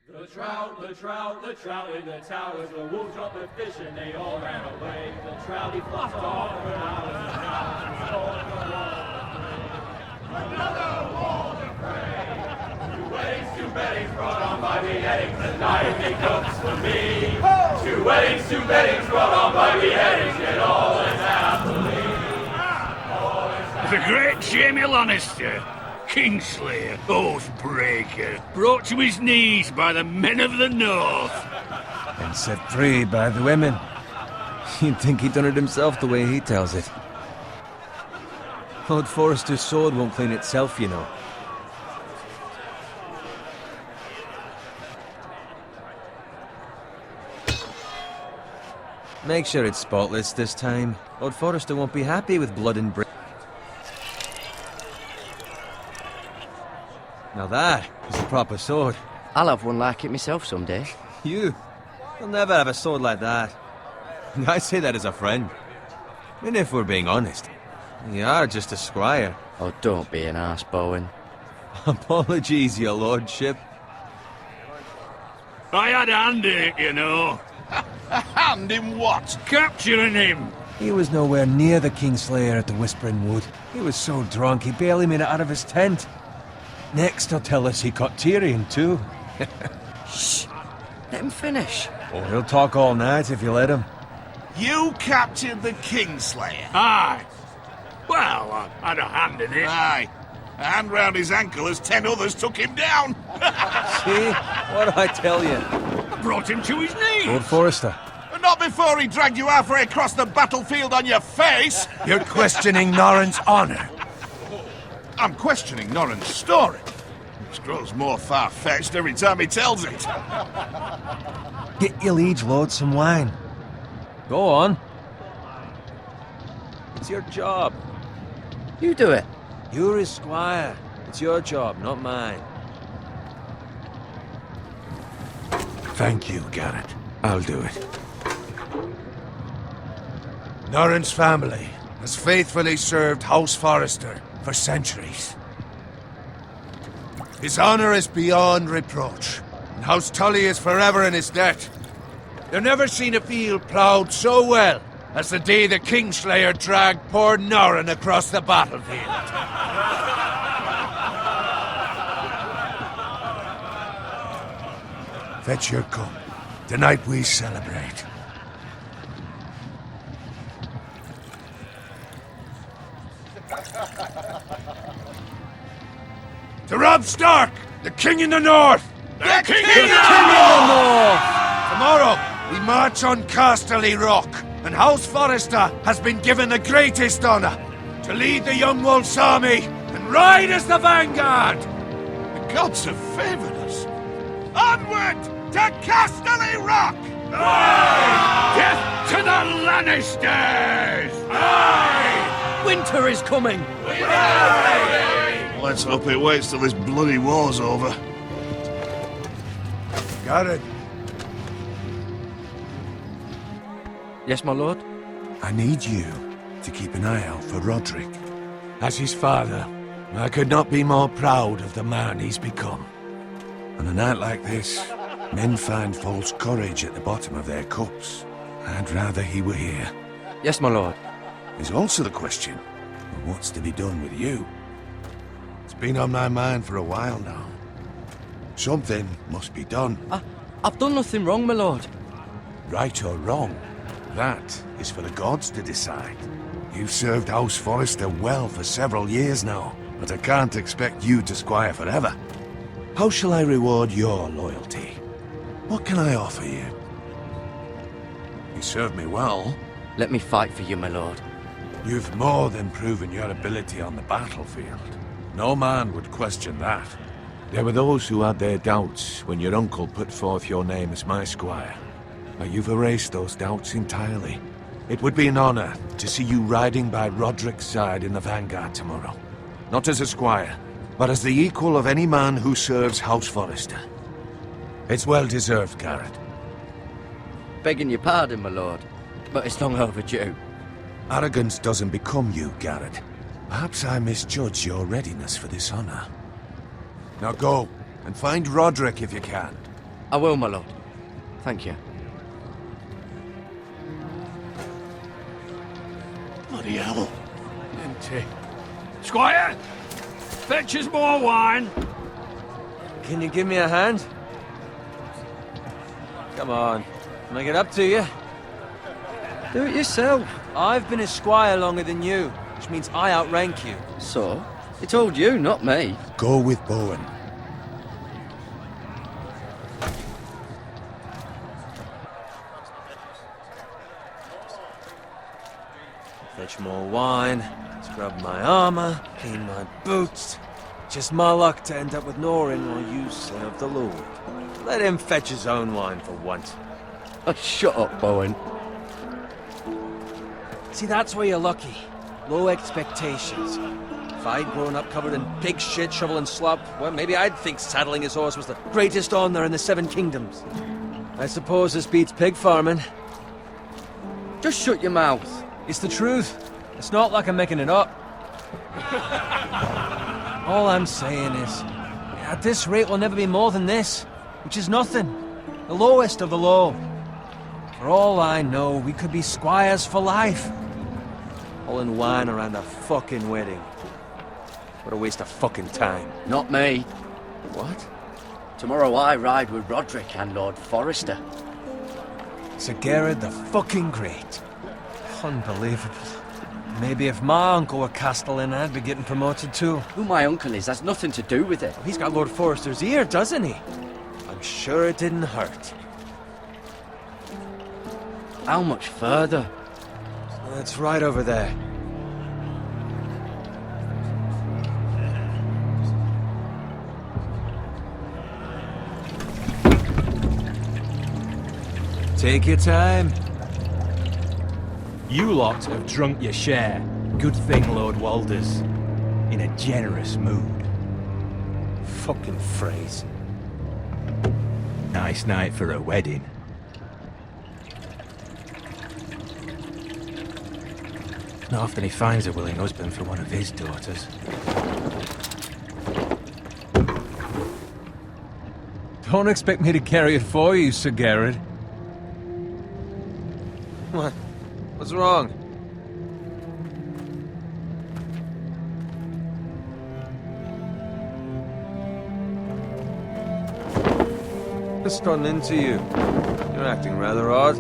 The trout in the towers, the wolves dropped the fish and they all ran away. The trout he flopped off for hours and hours. Another wall to pray. Two weddings brought on by beheadings, and nightly cooks for me. Two weddings brought on by beheadings, yet all is happily. The great Jamie Lannister, Kingslayer, Oathbreaker, brought to his knees by the men of the North. And set free by the women. You'd think he'd done it himself the way he tells it. Lord Forrester's sword won't clean itself, you know. Make sure it's spotless this time. Lord Forrester won't be happy with blood and brain. Now that is a proper sword. I'll have one like it myself someday. You'll never have a sword like that. I say that as a friend. And if we're being honest, you are just a squire. Oh, don't be an arse, Bowen. Apologies, your lordship. I had a hand in it, you know. A hand in what? Capturing him. He was nowhere near the Kingslayer at the Whispering Wood. He was so drunk he barely made it out of his tent. Next he'll tell us he caught Tyrion too. Shh! Let him finish. Oh, he'll talk all night if you let him. You captured the Kingslayer? Aye. Well, I had a hand in it. Aye. A hand round his ankle as 10 others took him down. See? What'd I tell you? I brought him to his knees. Lord Forrester. Not before he dragged you halfway across the battlefield on your face. You're questioning Norrin's honor. I'm questioning Norrin's story. It grows more far-fetched every time he tells it. Get your liege lord some wine. Go on. It's your job. You do it. You're his squire. It's your job, not mine. Thank you, Garrett. I'll do it. Norrin's family has faithfully served House Forrester for centuries. His honor is beyond reproach, and House Tully is forever in his debt. They've never seen a field ploughed so well as the day the Kingslayer dragged poor Norrin across the battlefield. Fetch your cup. Tonight we celebrate. To Robb Stark, the King in the North! The King in the North! Tomorrow, we march on Casterly Rock, and House Forrester has been given the greatest honor to lead the Young Wolf's army and ride as the vanguard! The gods have favored us. Onward to Casterly Rock! Aye! Death to the Lannisters! Aye! Winter is coming. Let's hope it waits till this bloody war's over. Got it. Yes, my lord? I need you to keep an eye out for Roderick. As his father, I could not be more proud of the man he's become. On a night like this, men find false courage at the bottom of their cups. I'd rather he were here. Yes, my lord. There's also the question of what's to be done with you. It's been on my mind for a while now. Something must be done. I've done nothing wrong, my lord. Right or wrong, that is for the gods to decide. You've served House Forrester well for several years now, but I can't expect you to squire forever. How shall I reward your loyalty? What can I offer you? You served me well. Let me fight for you, my lord. You've more than proven your ability on the battlefield. No man would question that. There were those who had their doubts when your uncle put forth your name as my squire. But you've erased those doubts entirely. It would be an honor to see you riding by Roderick's side in the vanguard tomorrow. Not as a squire, but as the equal of any man who serves House Forrester. It's well deserved, Garrett. Begging your pardon, my lord, but it's long overdue. Arrogance doesn't become you, Garrett. Perhaps I misjudge your readiness for this honor. Now go, and find Roderick if you can. I will, my lord. Thank you. Bloody hell. Empty. Squire! Fetch us more wine! Can you give me a hand? Come on. Make it up to you. Do it yourself. I've been a squire longer than you, which means I outrank you. So? He told you, not me. Go with Bowen. Fetch more wine, scrub my armor, clean my boots. Just my luck to end up with Norin while you serve the Lord. Let him fetch his own wine for once. Oh, shut up, Bowen. See, that's where you're lucky. Low expectations. If I'd grown up covered in pig shit, shovel and slop, well, maybe I'd think saddling his horse was the greatest honor in the Seven Kingdoms. I suppose this beats pig farming. Just shut your mouth. It's the truth. It's not like I'm making it up. All I'm saying is, at this rate we'll never be more than this, which is nothing. The lowest of the low. For all I know, we could be squires for life. Hauling wine around a fucking wedding. What a waste of fucking time. Not me. What? Tomorrow I ride with Roderick and Lord Forrester. Sir Gerard the fucking Great. Unbelievable. Maybe if my uncle were Castellan, I'd be getting promoted too. Who my uncle is has nothing to do with it. He's got Lord Forrester's ear, doesn't he? I'm sure it didn't hurt. How much further? It's right over there. Take your time. You lot have drunk your share. Good thing Lord Walder's in a generous mood. Fucking phrase. Nice night for a wedding. Not often he finds a willing husband for one of his daughters. Don't expect me to carry it for you, Sir Gerard. What? What's wrong? Just gotten into you. You're acting rather odd.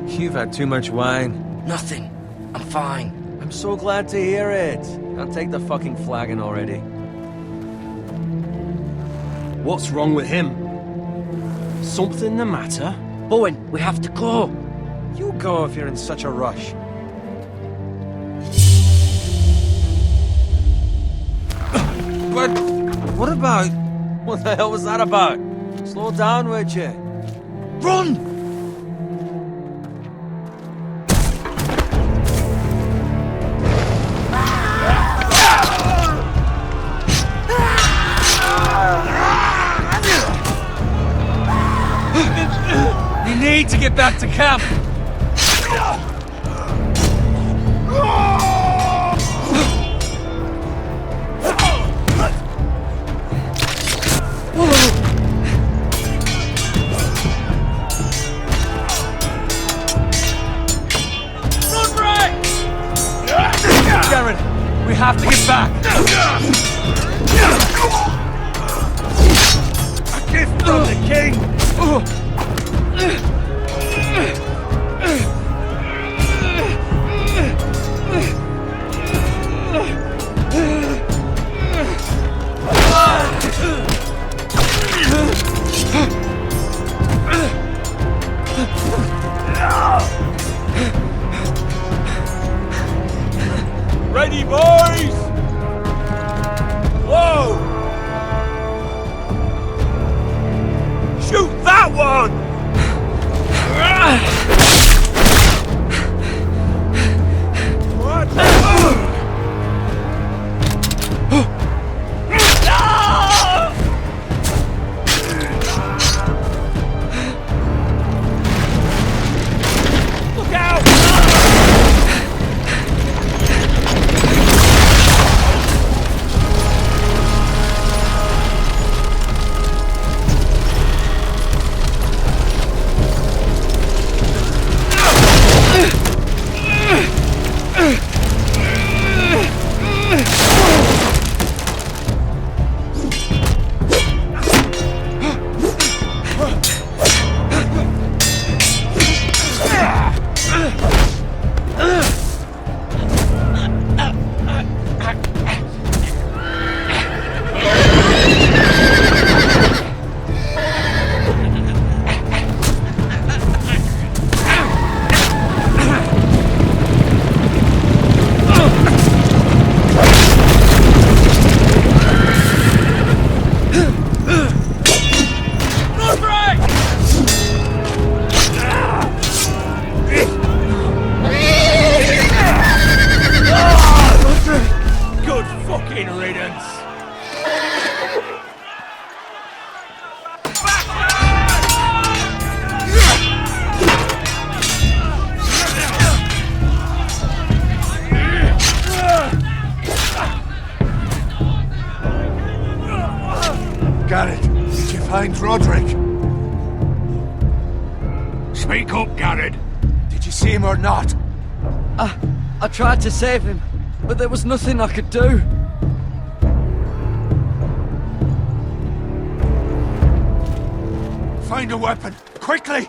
You've had too much wine. Nothing. I'm fine. I'm so glad to hear it. I'll take the fucking flagon already. What's wrong with him? Something the matter? Bowen, we have to go. You go if you're in such a rush. But what about... What the hell was that about? Slow down, would you? Run! We need to get back to camp. Gerard, we have to get back. A gift from the king! Ready, boys! Whoa! Shoot that one! What? Look out! find Roderick? Speak up, Garrett. Did you see him or not? I tried to save him, but there was nothing I could do. Find a weapon, quickly!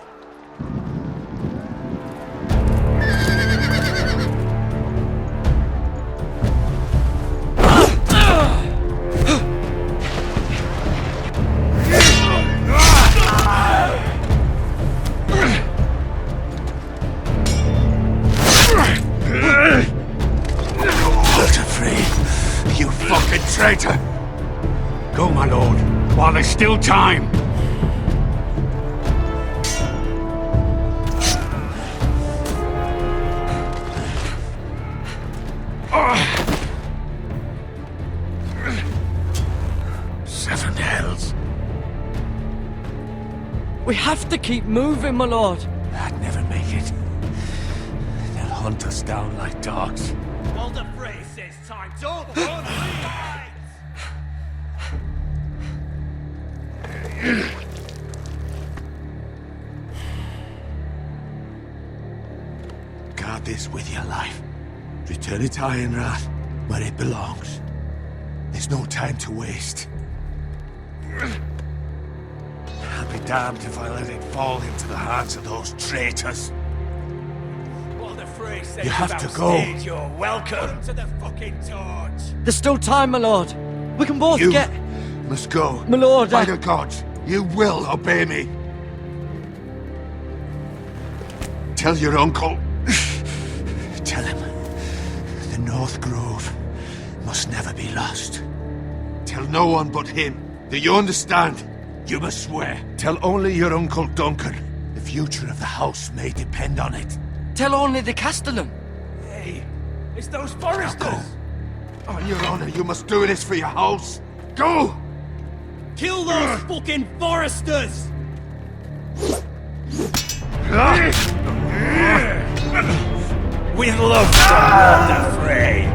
You fucking traitor! Go, my lord, while there's still time. Seven hells. We have to keep moving, my lord. I'd never make it. They'll hunt us down like dogs. Walder Frey says time's up. On Guard this with your life. Return it to Ironrath, where it belongs. There's no time to waste. I'll be damned if I let it fall into the hands of those traitors. Walder Frey says You have to go. You're welcome to the fucking torch. There's still time, my lord. We can both You get... must go. My lord, By the gods, you will obey me. Tell your uncle. Tell him the North Grove must never be lost. Tell no one but him. Do you understand? You must swear. Tell only your uncle Duncan. The future of the house may depend on it. Tell only the Castellan. Hey, it's those Now foresters. go. On your honor, you must do this for your house. Go! Kill those fucking foresters. With love from Walder Frey.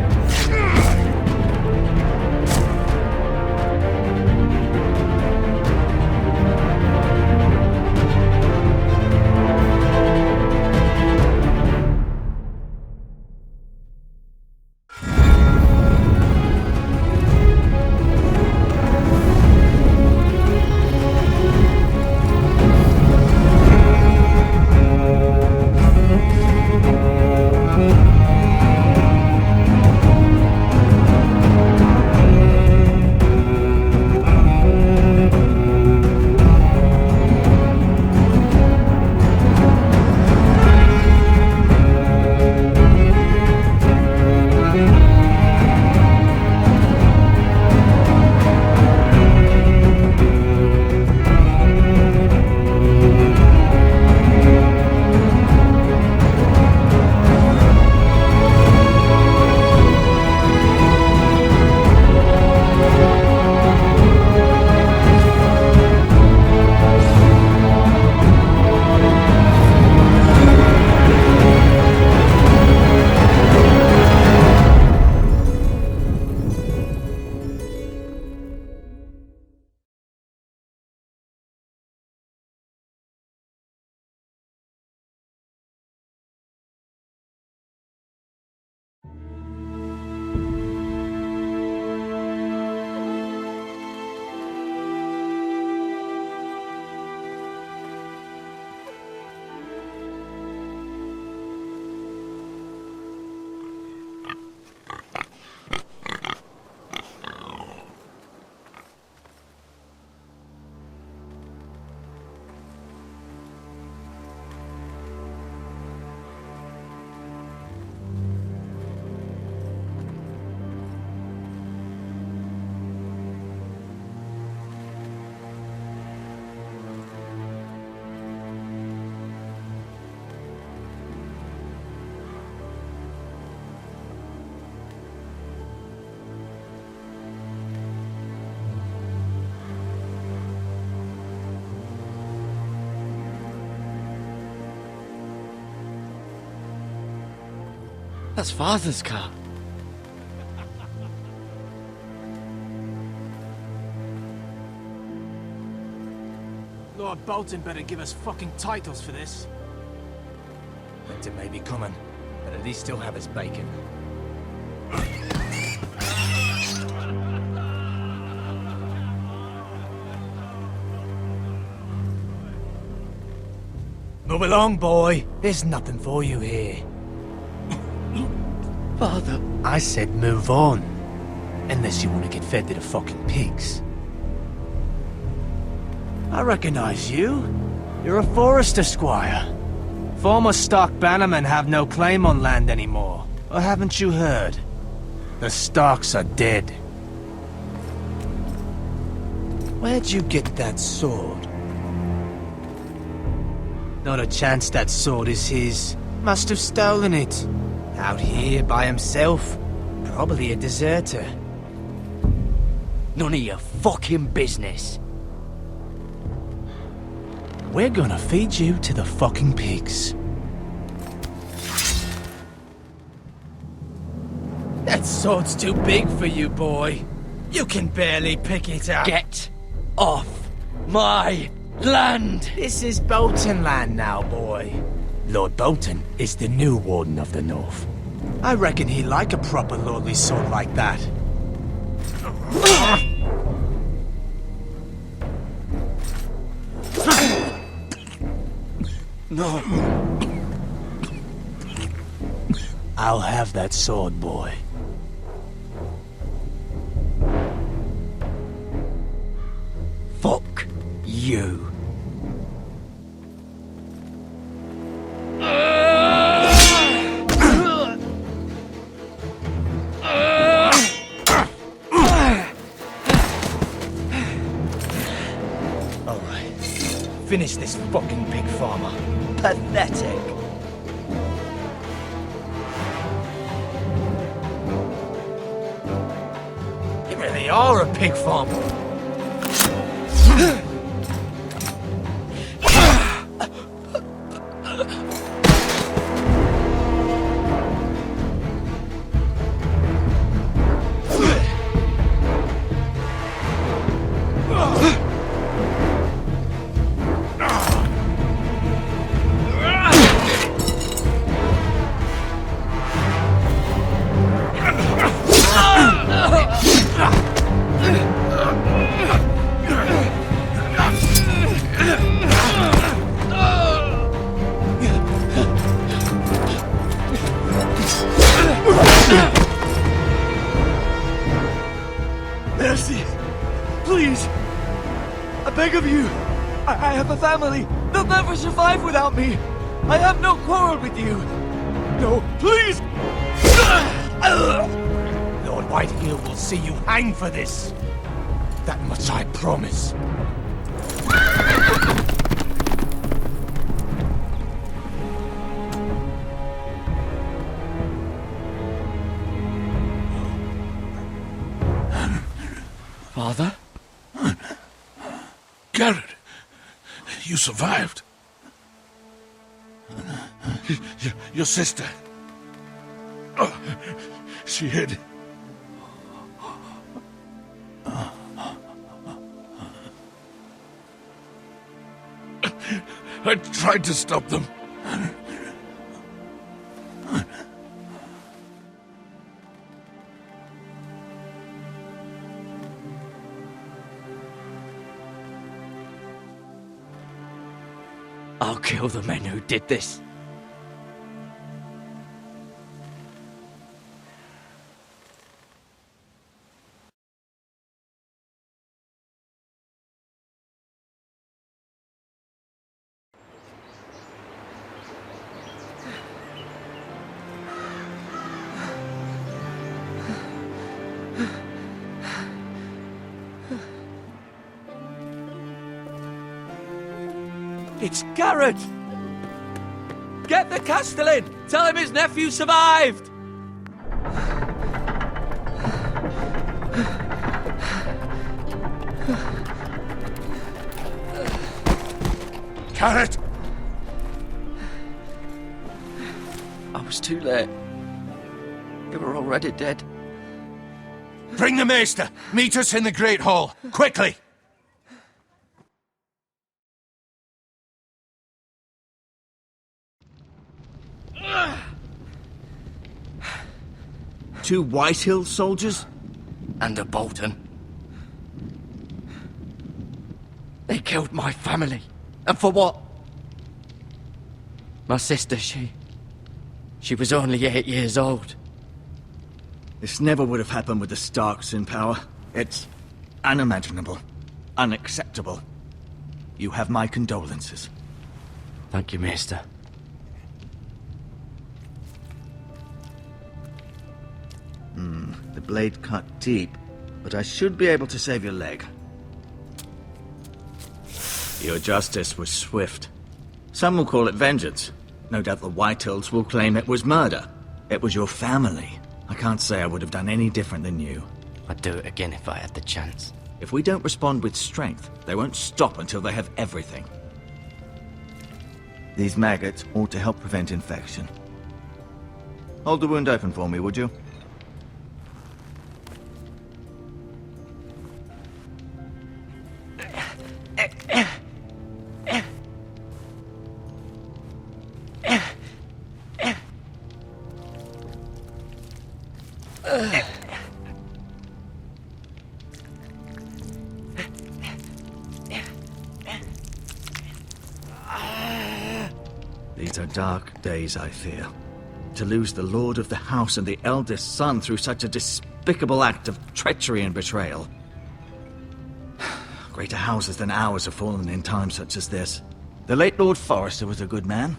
That's Father's car. Lord Bolton better give us fucking titles for this. Winter may be coming, but at least he'll have his bacon. Move along, boy. There's nothing for you here. Father, I said move on. Unless you want to get fed to the fucking pigs. I recognize you. You're a Forester squire. Former Stark bannermen have no claim on land anymore. Or haven't you heard? The Starks are dead. Where'd you get that sword? Not a chance that sword is his. Must have stolen it. Out here by himself. Probably a deserter. none of your fucking business. We're gonna feed you to the fucking pigs. That sword's too big for you, boy. You can barely pick it up. Get off my land! This is Bolton land now, boy. Lord Bolton is the new Warden of the North. I reckon he'd like a proper lordly sword like that. No. I'll have that sword, boy. Fuck you. Alright. Finish this fucking pig farmer. Pathetic. You really are a pig farmer. Mercy! Please! I beg of you! I have a family! They'll never survive without me! I have no quarrel with you! No, please! Lord Whitehill will see you hang for this. That much I promise. Father? Garrett, you survived. Your sister. Oh, she hid. I tried to stop them. I'll kill the men who did this. It's Garrett! Get the Castellan! Tell him his nephew survived! Garrett! I was too late. They were already dead. Bring the maester! Meet us in the Great Hall! Quickly! 2 Whitehill soldiers? And a Bolton. They killed my family. And for what? My sister, she was only 8 years old. This never would have happened with the Starks in power. It's unimaginable. Unacceptable. You have my condolences. Thank you, Maester. The blade cut deep, but I should be able to save your leg. Your justice was swift. Some will call it vengeance. No doubt the Whitehills will claim it was murder. It was your family. I can't say I would have done any different than you. I'd do it again if I had the chance. If we don't respond with strength, they won't stop until they have everything. These maggots ought to help prevent infection. Hold the wound open for me, would you? These are dark days, I fear. To lose the lord of the house and the eldest son through such a despicable act of treachery and betrayal. Greater houses than ours have fallen in times such as this. The late Lord Forrester was a good man.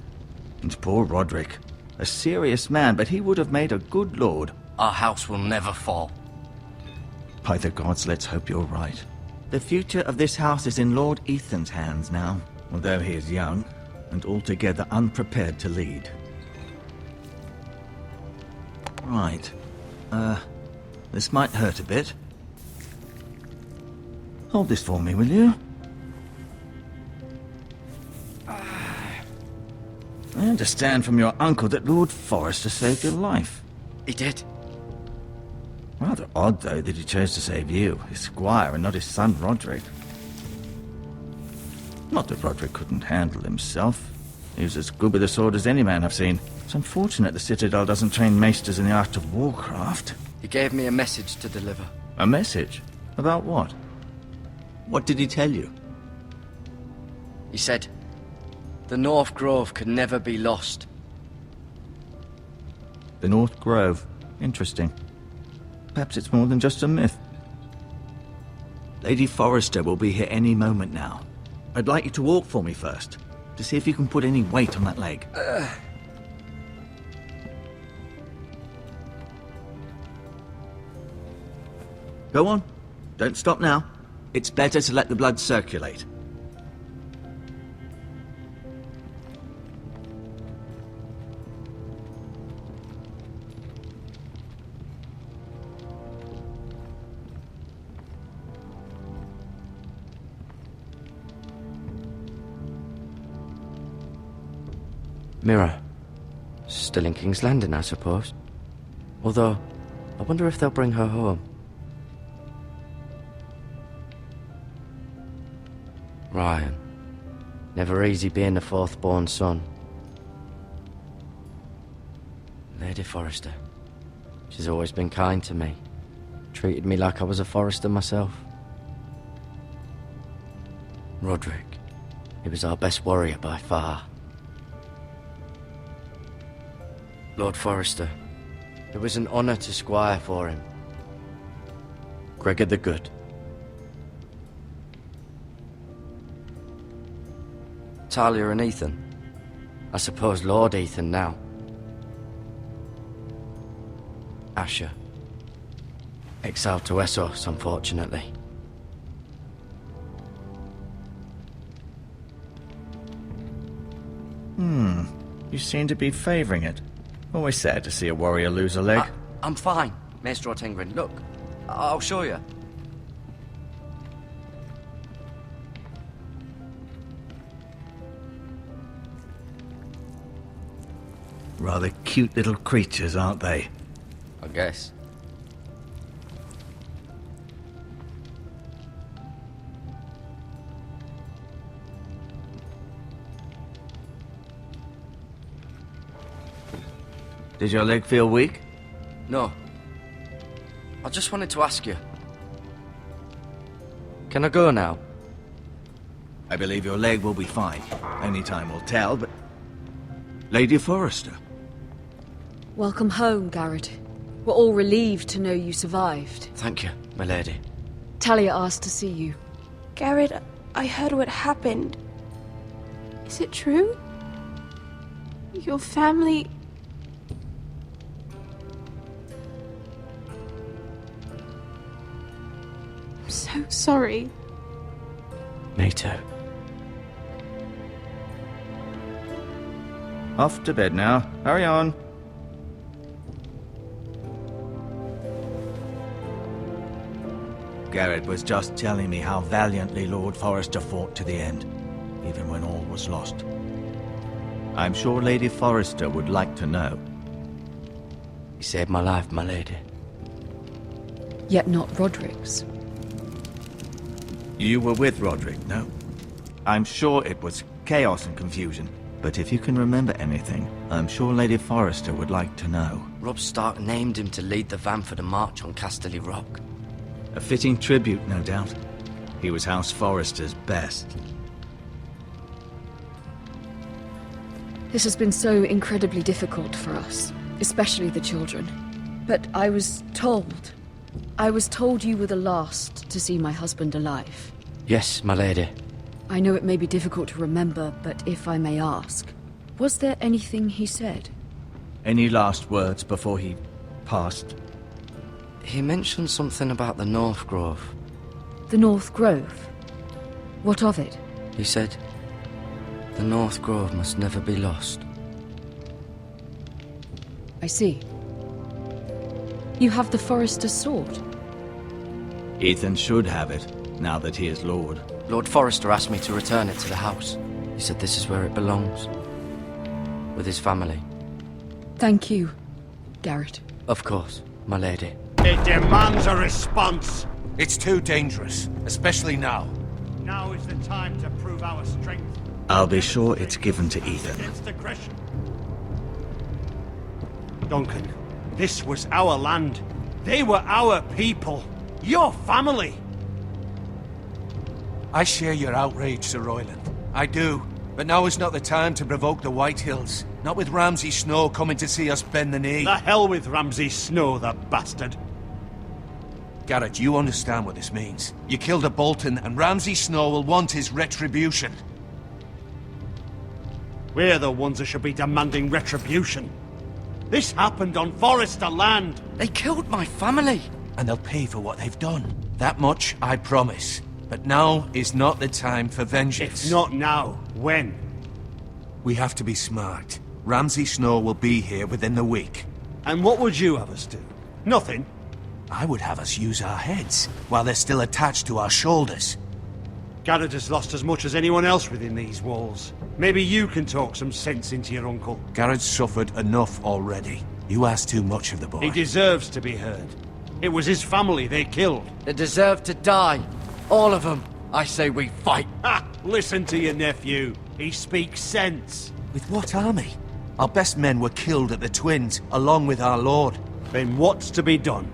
And poor Roderick. A serious man, but he would have made a good lord. Our house will never fall. By the gods, let's hope you're right. The future of this house is in Lord Ethan's hands now, although he is young and altogether unprepared to lead. Right. This might hurt a bit. Hold this for me, will you? I understand from your uncle that Lord Forrester saved your life. He did. Rather odd, though, that he chose to save you, his squire, and not his son Roderick. Not that Roderick couldn't handle himself. He was as good with a sword as any man I've seen. It's unfortunate the Citadel doesn't train maesters in the art of warcraft. He gave me a message to deliver. A message? About what? What did he tell you? He said, the North Grove could never be lost. The North Grove. Interesting. Perhaps it's more than just a myth. Lady Forrester will be here any moment now. I'd like you to walk for me first, to see if you can put any weight on that leg. Go on. Don't stop now. It's better to let the blood circulate. Mirror. Still in King's Landing, I suppose. Although, I wonder if they'll bring her home. Ryan. Never easy being the fourth-born son. Lady Forrester. She's always been kind to me. Treated me like I was a Forrester myself. Roderick. He was our best warrior by far. Lord Forrester. It was an honor to squire for him. Gregor the Good. Talia and Ethan. I suppose Lord Ethan now. Asher. Exiled to Essos, unfortunately. You seem to be favoring it. Always sad to see a warrior lose a leg. I'm fine, Maester Ortengrin. Look, I'll show you. Rather cute little creatures, aren't they? I guess. Did your leg feel weak? No, I just wanted to ask you. Can I go now? I believe your leg will be fine. Only time will tell, but... Lady Forrester. Welcome home, Garrett. We're all relieved to know you survived. Thank you, my lady. Talia asked to see you. Garrett, I heard what happened. Is it true? Your family... I'm so sorry. Me too. Off to bed now. Hurry on. Garrett was just telling me how valiantly Lord Forrester fought to the end, even when all was lost. I'm sure Lady Forrester would like to know. You saved my life, my lady. Yet not Roderick's. You were with Roderick, no? I'm sure it was chaos and confusion, but if you can remember anything, I'm sure Lady Forrester would like to know. Robb Stark named him to lead the van for the march on Casterly Rock. A fitting tribute, no doubt. He was House Forrester's best. This has been so incredibly difficult for us, especially the children. But I was told you were the last to see my husband alive. Yes, my lady. I know it may be difficult to remember, but if I may ask, was there anything he said? Any last words before he passed? He mentioned something about the North Grove. The North Grove? What of it? He said, the North Grove must never be lost. I see. You have the Forrester's sword. Ethan should have it, now that he is Lord. Lord Forrester asked me to return it to the house. He said this is where it belongs. With his family. Thank you, Garrett. Of course, my lady. It demands a response. It's too dangerous, especially now. Now is the time to prove our strength. I'll be sure it's given to Ethan. Against aggression. Duncan, this was our land. They were our people. Your family. I share your outrage, Ser Royland. I do. But now is not the time to provoke the Whitehills. Not with Ramsay Snow coming to see us bend the knee. The hell with Ramsay Snow, the bastard. Garrett, you understand what this means. You killed a Bolton, and Ramsay Snow will want his retribution. We're the ones that should be demanding retribution. This happened on Forrester land. They killed my family. And they'll pay for what they've done. That much, I promise. But now is not the time for vengeance. If not now, when? We have to be smart. Ramsay Snow will be here within the week. And what would you have us do? Nothing. I would have us use our heads, while they're still attached to our shoulders. Garrett has lost as much as anyone else within these walls. Maybe you can talk some sense into your uncle. Garrett's suffered enough already. You ask too much of the boy. He deserves to be heard. It was his family they killed. They deserve to die. All of them. I say we fight. Ha! Listen to your nephew. He speaks sense. With what army? Our best men were killed at the Twins, along with our lord. Then what's to be done?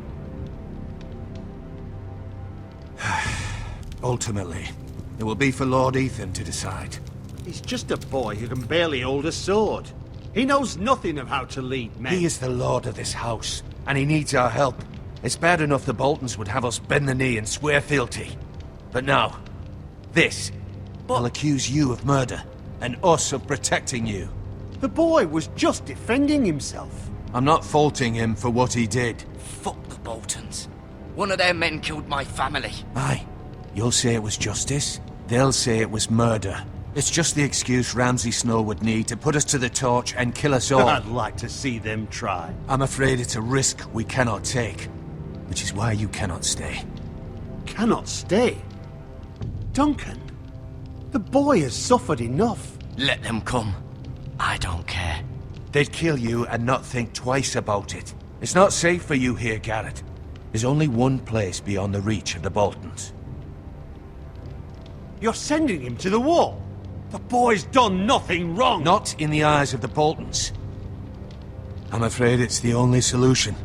Ultimately, it will be for Lord Ethan to decide. He's just a boy who can barely hold a sword. He knows nothing of how to lead men. He is the lord of this house, and he needs our help. It's bad enough the Boltons would have us bend the knee and swear fealty. But now, this. I'll accuse you of murder, and us of protecting you. The boy was just defending himself. I'm not faulting him for what he did. Fuck the Boltons. One of their men killed my family. Aye. You'll say it was justice. They'll say it was murder. It's just the excuse Ramsay Snow would need to put us to the torch and kill us all. I'd like to see them try. I'm afraid it's a risk we cannot take. Which is why you cannot stay. Cannot stay? Duncan, the boy has suffered enough. Let them come. I don't care. They'd kill you and not think twice about it. It's not safe for you here, Garrett. There's only one place beyond the reach of the Boltons. You're sending him to the wall. The boy's done nothing wrong. Not in the eyes of the Boltons. I'm afraid it's the only solution.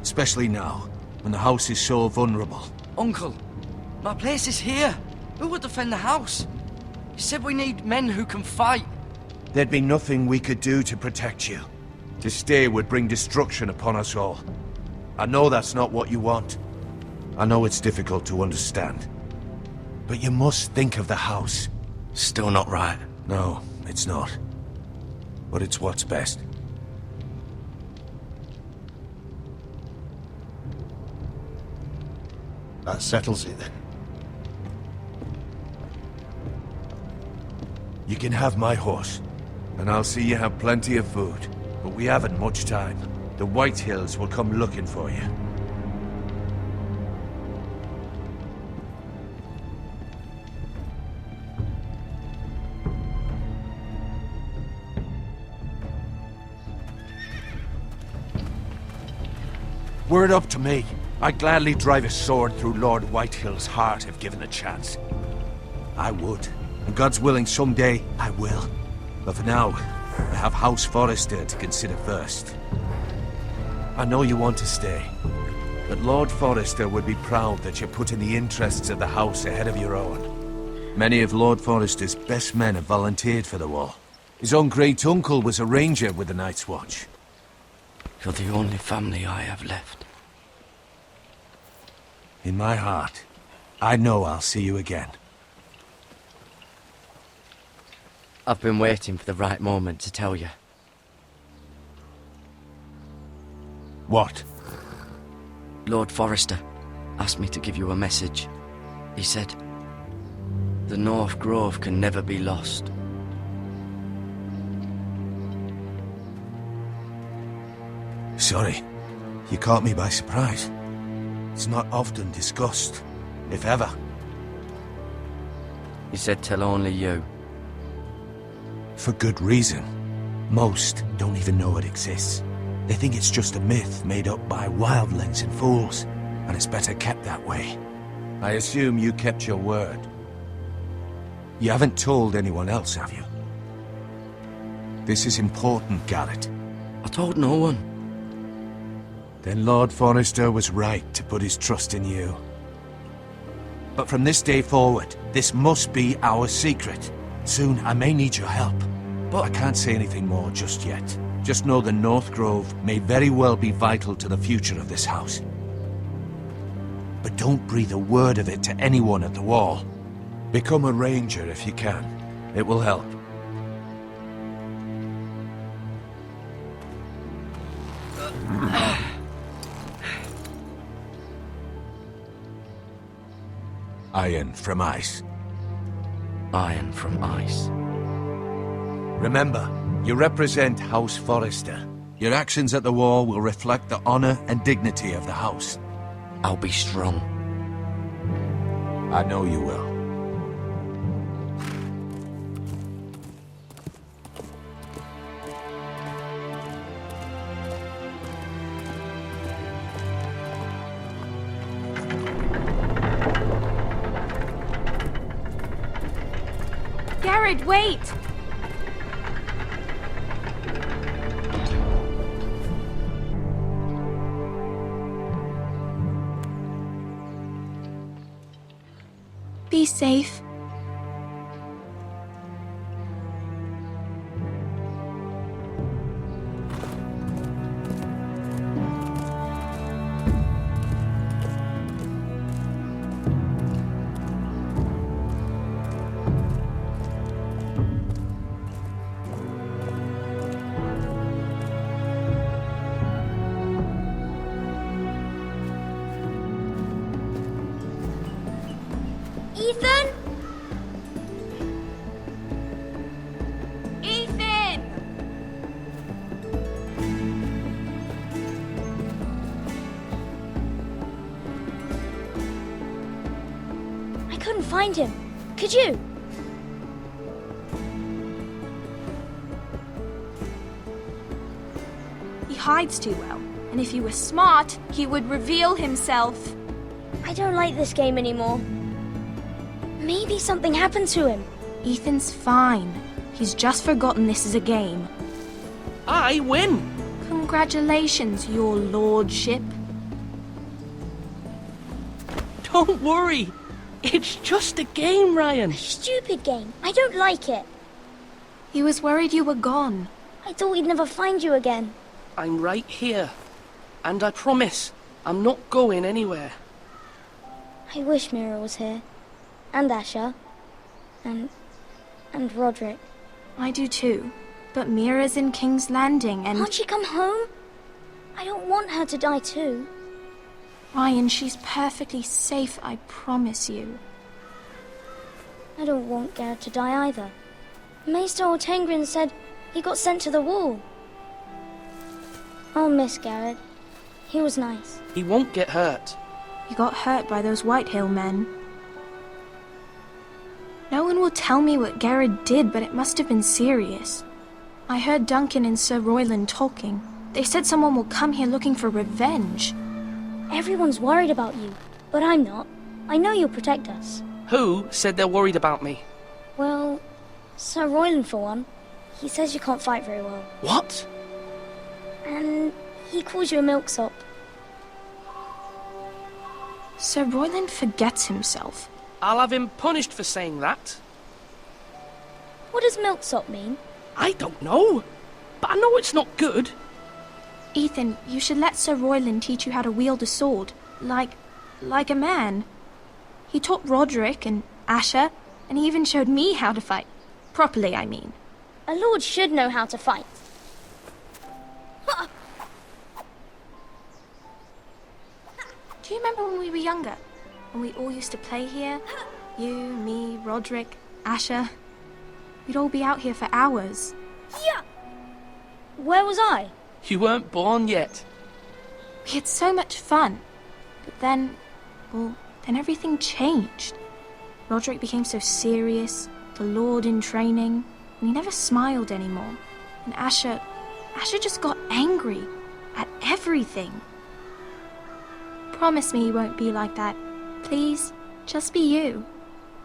Especially now. when the house is so vulnerable. Uncle, my place is here. Who will defend the house? You said we need men who can fight. There'd be nothing we could do to protect you. To stay would bring destruction upon us all. I know that's not what you want. I know it's difficult to understand. But you must think of the house. Still not right. No, it's not. But it's what's best. That settles it then. You can have my horse, and I'll see you have plenty of food. But we haven't much time. The White Hills will come looking for you. Were it up to me, I'd gladly drive a sword through Lord Whitehill's heart if given a chance. I would. And God's willing, someday I will. But for now, I have House Forrester to consider first. I know you want to stay, but Lord Forrester would be proud that you're putting the interests of the house ahead of your own. Many of Lord Forrester's best men have volunteered for the war. His own great-uncle was a ranger with the Night's Watch. You're the only family I have left. In my heart, I know I'll see you again. I've been waiting for the right moment to tell you. What? Lord Forrester asked me to give you a message. He said, the North Grove can never be lost. Sorry, you caught me by surprise. It's not often discussed, if ever. He said tell only you. For good reason. Most don't even know it exists. They think it's just a myth made up by wildlings and fools, and it's better kept that way. I assume you kept your word. You haven't told anyone else, have you? This is important, Garrett. I told no one. Then Lord Forrester was right to put his trust in you. But from this day forward, this must be our secret. Soon I may need your help, but I can't say anything more just yet. Just know the North Grove may very well be vital to the future of this house. But don't breathe a word of it to anyone at the wall. Become a ranger if you can. It will help. Iron from ice. Iron from ice. Remember, you represent House Forrester. Your actions at the war will reflect the honor and dignity of the house. I'll be strong. I know you will. Garrett, wait! Be safe. Ethan? Ethan! I couldn't find him. Could you? He hides too well, and if he were smart, he would reveal himself. I don't like this game anymore. Maybe something happened to him. Ethan's fine. He's just forgotten this is a game. I win! Congratulations, your lordship. Don't worry. It's just a game, Ryan. Stupid game. I don't like it. He was worried you were gone. I thought we'd never find you again. I'm right here. And I promise, I'm not going anywhere. I wish Mira was here. And Asher. And Roderick. I do too. But Mira's in King's Landing and... Can't she come home? I don't want her to die too. Ryan, she's perfectly safe, I promise you. I don't want Garrett to die either. Maester Ortengrin said he got sent to the wall. I'll miss Garrett. He was nice. He won't get hurt. He got hurt by those Whitehill men. No one will tell me what Garrett did, but it must have been serious. I heard Duncan and Ser Royland talking. They said someone will come here looking for revenge. Everyone's worried about you, but I'm not. I know you'll protect us. Who said they're worried about me? Well, Ser Royland for one. He says you can't fight very well. What? And he calls you a milksop. Ser Royland forgets himself. I'll have him punished for saying that. What does milksop mean? I don't know, but I know it's not good. Ethan, you should let Ser Royland teach you how to wield a sword, like a man. He taught Roderick and Asher, and he even showed me how to fight. Properly, I mean. A lord should know how to fight. Do you remember when we were younger? When we all used to play here? You, me, Roderick, Asher. We'd all be out here for hours. Yeah! Where was I? You weren't born yet. We had so much fun. But then everything changed. Roderick became so serious, the Lord in training, and he never smiled anymore. And Asher just got angry at everything. Promise me you won't be like that. Please, just be you.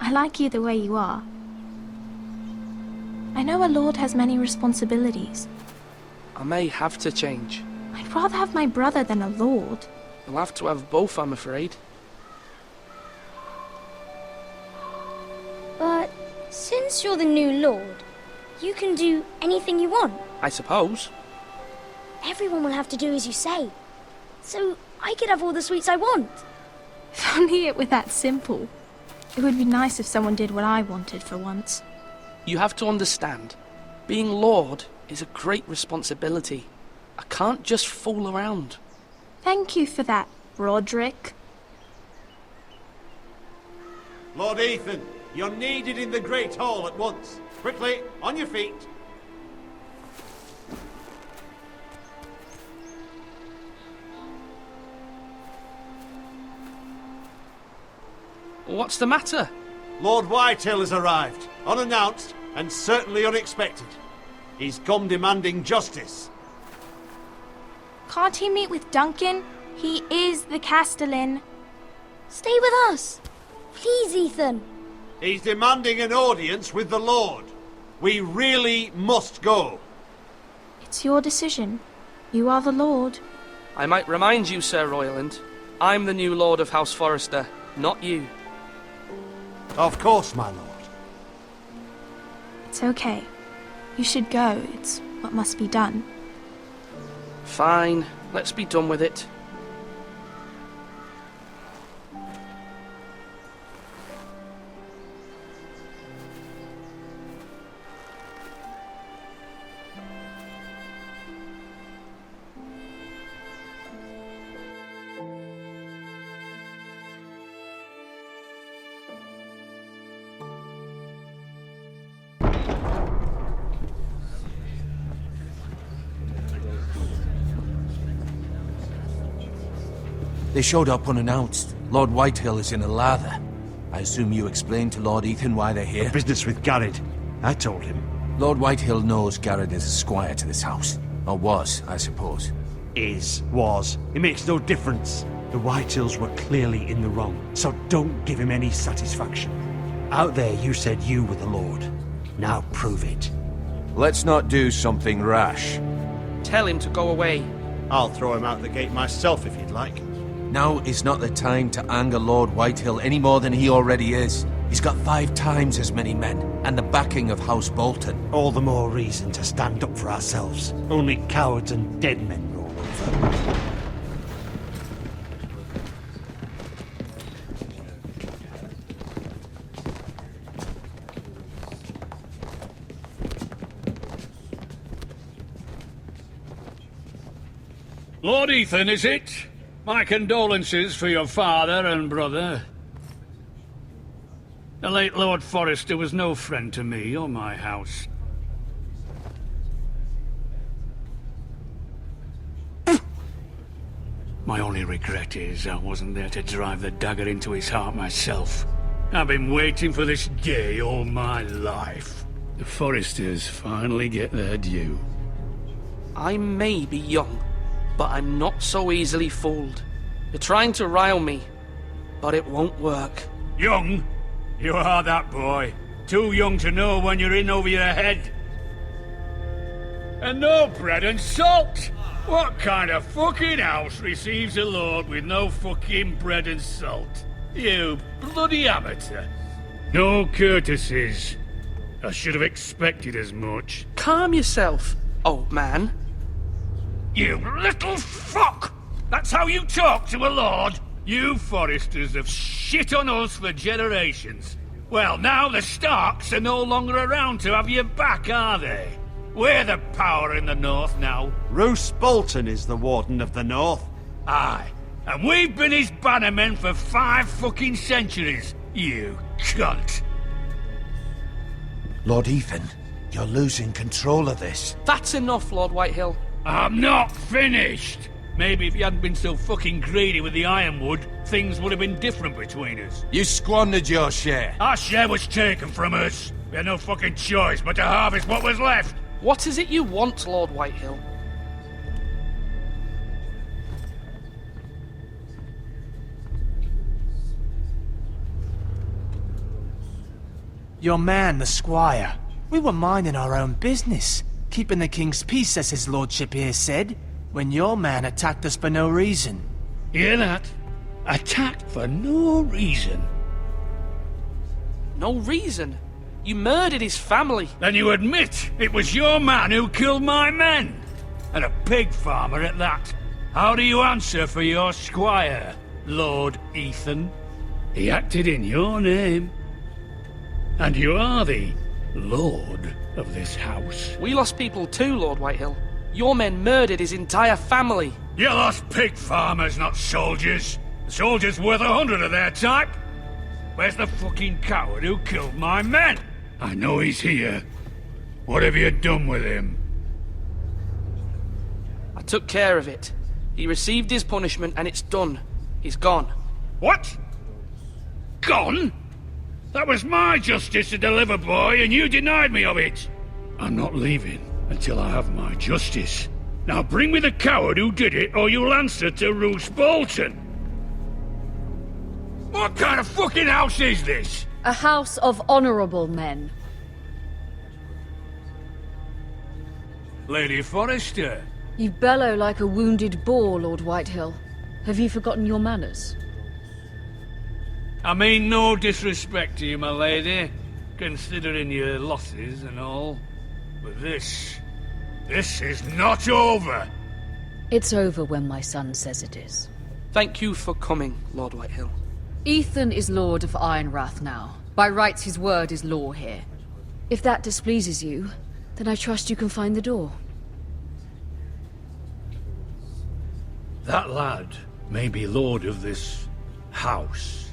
I like you the way you are. I know a lord has many responsibilities. I may have to change. I'd rather have my brother than a lord. You'll have to have both, I'm afraid. But since you're the new lord, you can do anything you want. I suppose. Everyone will have to do as you say. So I could have all the sweets I want. If only it were that simple. It would be nice if someone did what I wanted for once. You have to understand, being Lord is a great responsibility. I can't just fool around. Thank you for that, Roderick. Lord Ethan, you're needed in the Great Hall at once. Quickly, on your feet. What's the matter? Lord Whitehill has arrived, unannounced and certainly unexpected. He's come demanding justice. Can't he meet with Duncan? He is the Castellan. Stay with us. Please, Ethan. He's demanding an audience with the Lord. We really must go. It's your decision. You are the Lord. I might remind you, Ser Royland, I'm the new Lord of House Forrester, not you. Of course, my lord. It's okay. You should go. It's what must be done. Fine. Let's be done with it. They showed up unannounced. Lord Whitehill is in a lather. I assume you explained to Lord Ethan why they're here? Business with Garrett. I told him. Lord Whitehill knows Garrett is a squire to this house. Or was, I suppose. Was. It makes no difference. The Whitehills were clearly in the wrong, so don't give him any satisfaction. Out there you said you were the Lord. Now prove it. Let's not do something rash. Tell him to go away. I'll throw him out the gate myself if you'd like. Now is not the time to anger Lord Whitehill any more than he already is. He's got 5 times as many men, and the backing of House Bolton. All the more reason to stand up for ourselves. Only cowards and dead men roll over. Lord Ethan, is it? My condolences for your father and brother. The late Lord Forrester was no friend to me or my house. My only regret is I wasn't there to drive the dagger into his heart myself. I've been waiting for this day all my life. The Forresters finally get their due. I may be young, but I'm not so easily fooled. You're trying to rile me, but it won't work. Young? You are that boy. Too young to know when you're in over your head. And no bread and salt! What kind of fucking house receives a lord with no fucking bread and salt? You bloody amateur. No courtesies. I should have expected as much. Calm yourself, old man. You little fuck! That's how you talk to a lord? You Forresters have shit on us for generations. Well, now the Starks are no longer around to have your back, are they? We're the power in the north now. Roose Bolton is the Warden of the North. Aye, and we've been his bannermen for 5 fucking centuries, you cunt. Lord Ethan, you're losing control of this. That's enough, Lord Whitehill. I'm not finished! Maybe if you hadn't been so fucking greedy with the ironwood, things would have been different between us. You squandered your share. Our share was taken from us. We had no fucking choice but to harvest what was left. What is it you want, Lord Whitehill? Your man, the squire. We were minding our own business, keeping the king's peace, as his lordship here said, when your man attacked us for no reason. Hear that? Attacked for no reason. No reason? You murdered his family. Then you admit it was your man who killed my men. And a pig farmer at that. How do you answer for your squire, Lord Ethan? He acted in your name. And you are the lord of this house. We lost people too, Lord Whitehill. Your men murdered his entire family. You lost pig farmers, not soldiers. The soldiers worth 100 of their type. Where's the fucking coward who killed my men? I know he's here. What have you done with him? I took care of it. He received his punishment and it's done. He's gone. What? Gone? That was my justice to deliver, boy, and you denied me of it. I'm not leaving until I have my justice. Now bring me the coward who did it, or you'll answer to Roose Bolton. What kind of fucking house is this? A house of honorable men. Lady Forrester. You bellow like a wounded boar, Lord Whitehill. Have you forgotten your manners? I mean no disrespect to you, my lady, considering your losses and all. But this is not over. It's over when my son says it is. Thank you for coming, Lord Whitehill. Ethan is Lord of Ironrath now. By rights, his word is law here. If that displeases you, then I trust you can find the door. That lad may be lord of this house,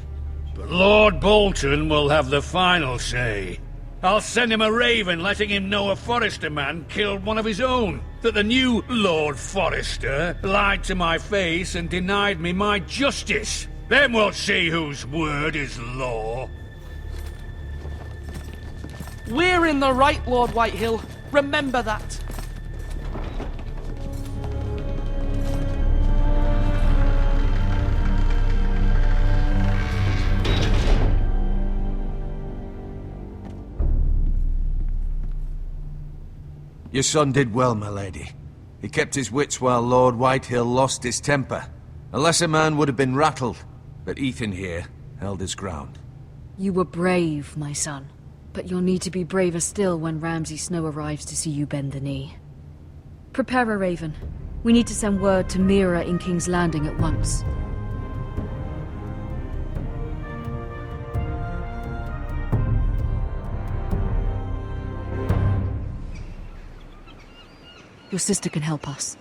but Lord Bolton will have the final say. I'll send him a raven letting him know a Forrester man killed one of his own. That the new Lord Forrester lied to my face and denied me my justice. Then we'll see whose word is law. We're in the right, Lord Whitehill. Remember that. Your son did well, my lady. He kept his wits while Lord Whitehill lost his temper. A lesser man would have been rattled, but Ethan here held his ground. You were brave, my son. But you'll need to be braver still when Ramsay Snow arrives to see you bend the knee. Prepare a raven. We need to send word to Mira in King's Landing at once. Your sister can help us.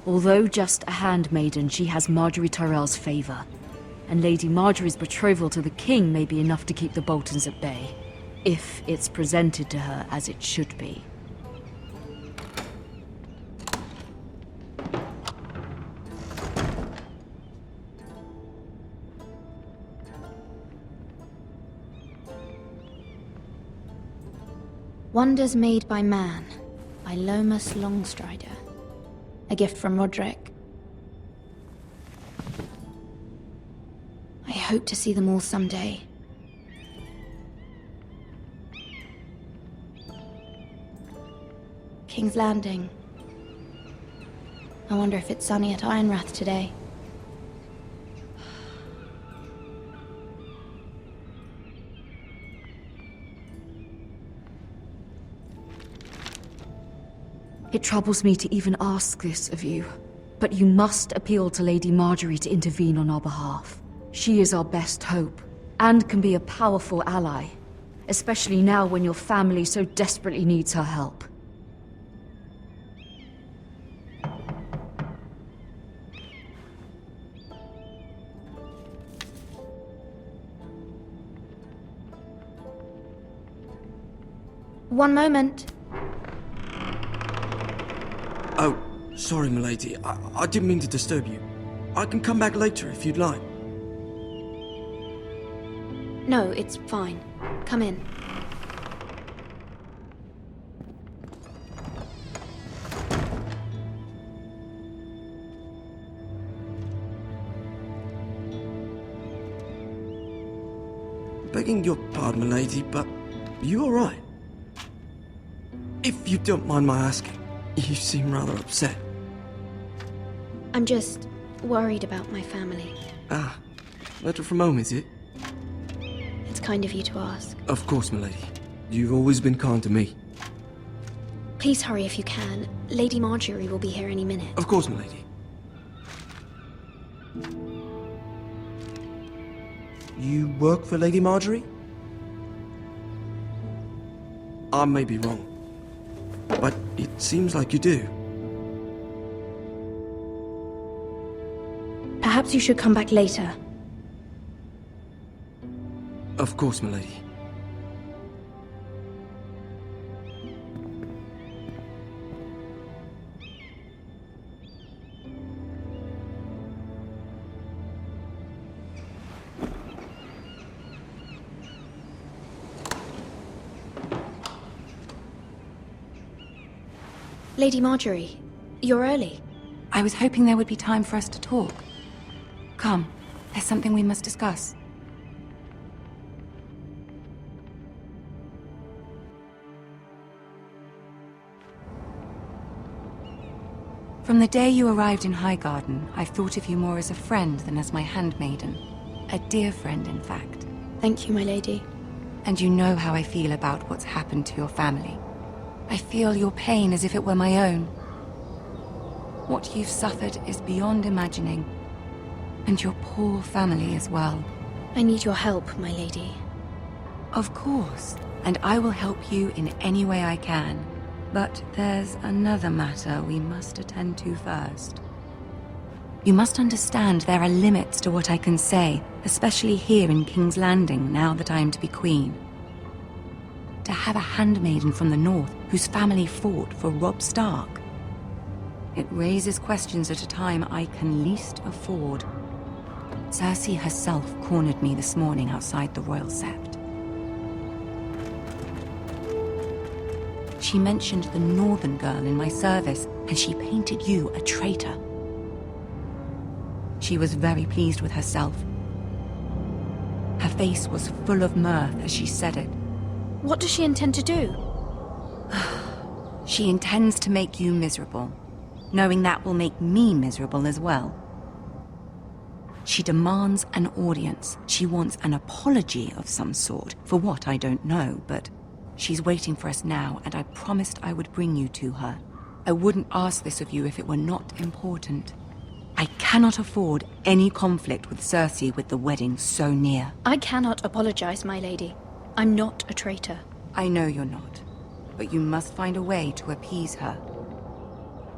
Although just a handmaiden, she has Marjorie Tyrell's favor. And Lady Marjorie's betrothal to the king may be enough to keep the Boltons at bay. If it's presented to her as it should be. Wonders Made by Man, by Lomas Longstrider. A gift from Roderick. I hope to see them all someday. King's Landing. I wonder if it's sunny at Ironrath today. It troubles me to even ask this of you, but you must appeal to Lady Marjorie to intervene on our behalf. She is our best hope, and can be a powerful ally, especially now when your family so desperately needs her help. One moment. Oh, sorry, milady. I didn't mean to disturb you. I can come back later if you'd like. No, it's fine. Come in. Begging your pardon, milady, but you all right? If you don't mind my asking, you seem rather upset. I'm just worried about my family. Ah, letter from home, is it? It's kind of you to ask. Of course, milady. You've always been kind to me. Please hurry if you can. Lady Marjorie will be here any minute. Of course, milady. You work for Lady Marjorie? I may be wrong, but it seems like you do. Perhaps you should come back later. Of course, milady. Lady Marjorie, you're early. I was hoping there would be time for us to talk. Come, there's something we must discuss. From the day you arrived in Highgarden, I've thought of you more as a friend than as my handmaiden. A dear friend, in fact. Thank you, my lady. And you know how I feel about what's happened to your family. I feel your pain as if it were my own. What you've suffered is beyond imagining. And your poor family as well. I need your help, my lady. Of course, and I will help you in any way I can. But there's another matter we must attend to first. You must understand there are limits to what I can say, especially here in King's Landing, now that I am to be queen. To have a handmaiden from the north whose family fought for Robb Stark. It raises questions at a time I can least afford. Cersie herself cornered me this morning outside the Royal Sept. She mentioned the northern girl in my service, and she painted you a traitor. She was very pleased with herself. Her face was full of mirth as she said it. What does she intend to do? She intends to make you miserable, knowing that will make me miserable as well. She demands an audience. She wants an apology of some sort. For what, I don't know, but she's waiting for us now, and I promised I would bring you to her. I wouldn't ask this of you if it were not important. I cannot afford any conflict with Cersie with the wedding so near. I cannot apologize, my lady. I'm not a traitor. I know you're not, but you must find a way to appease her.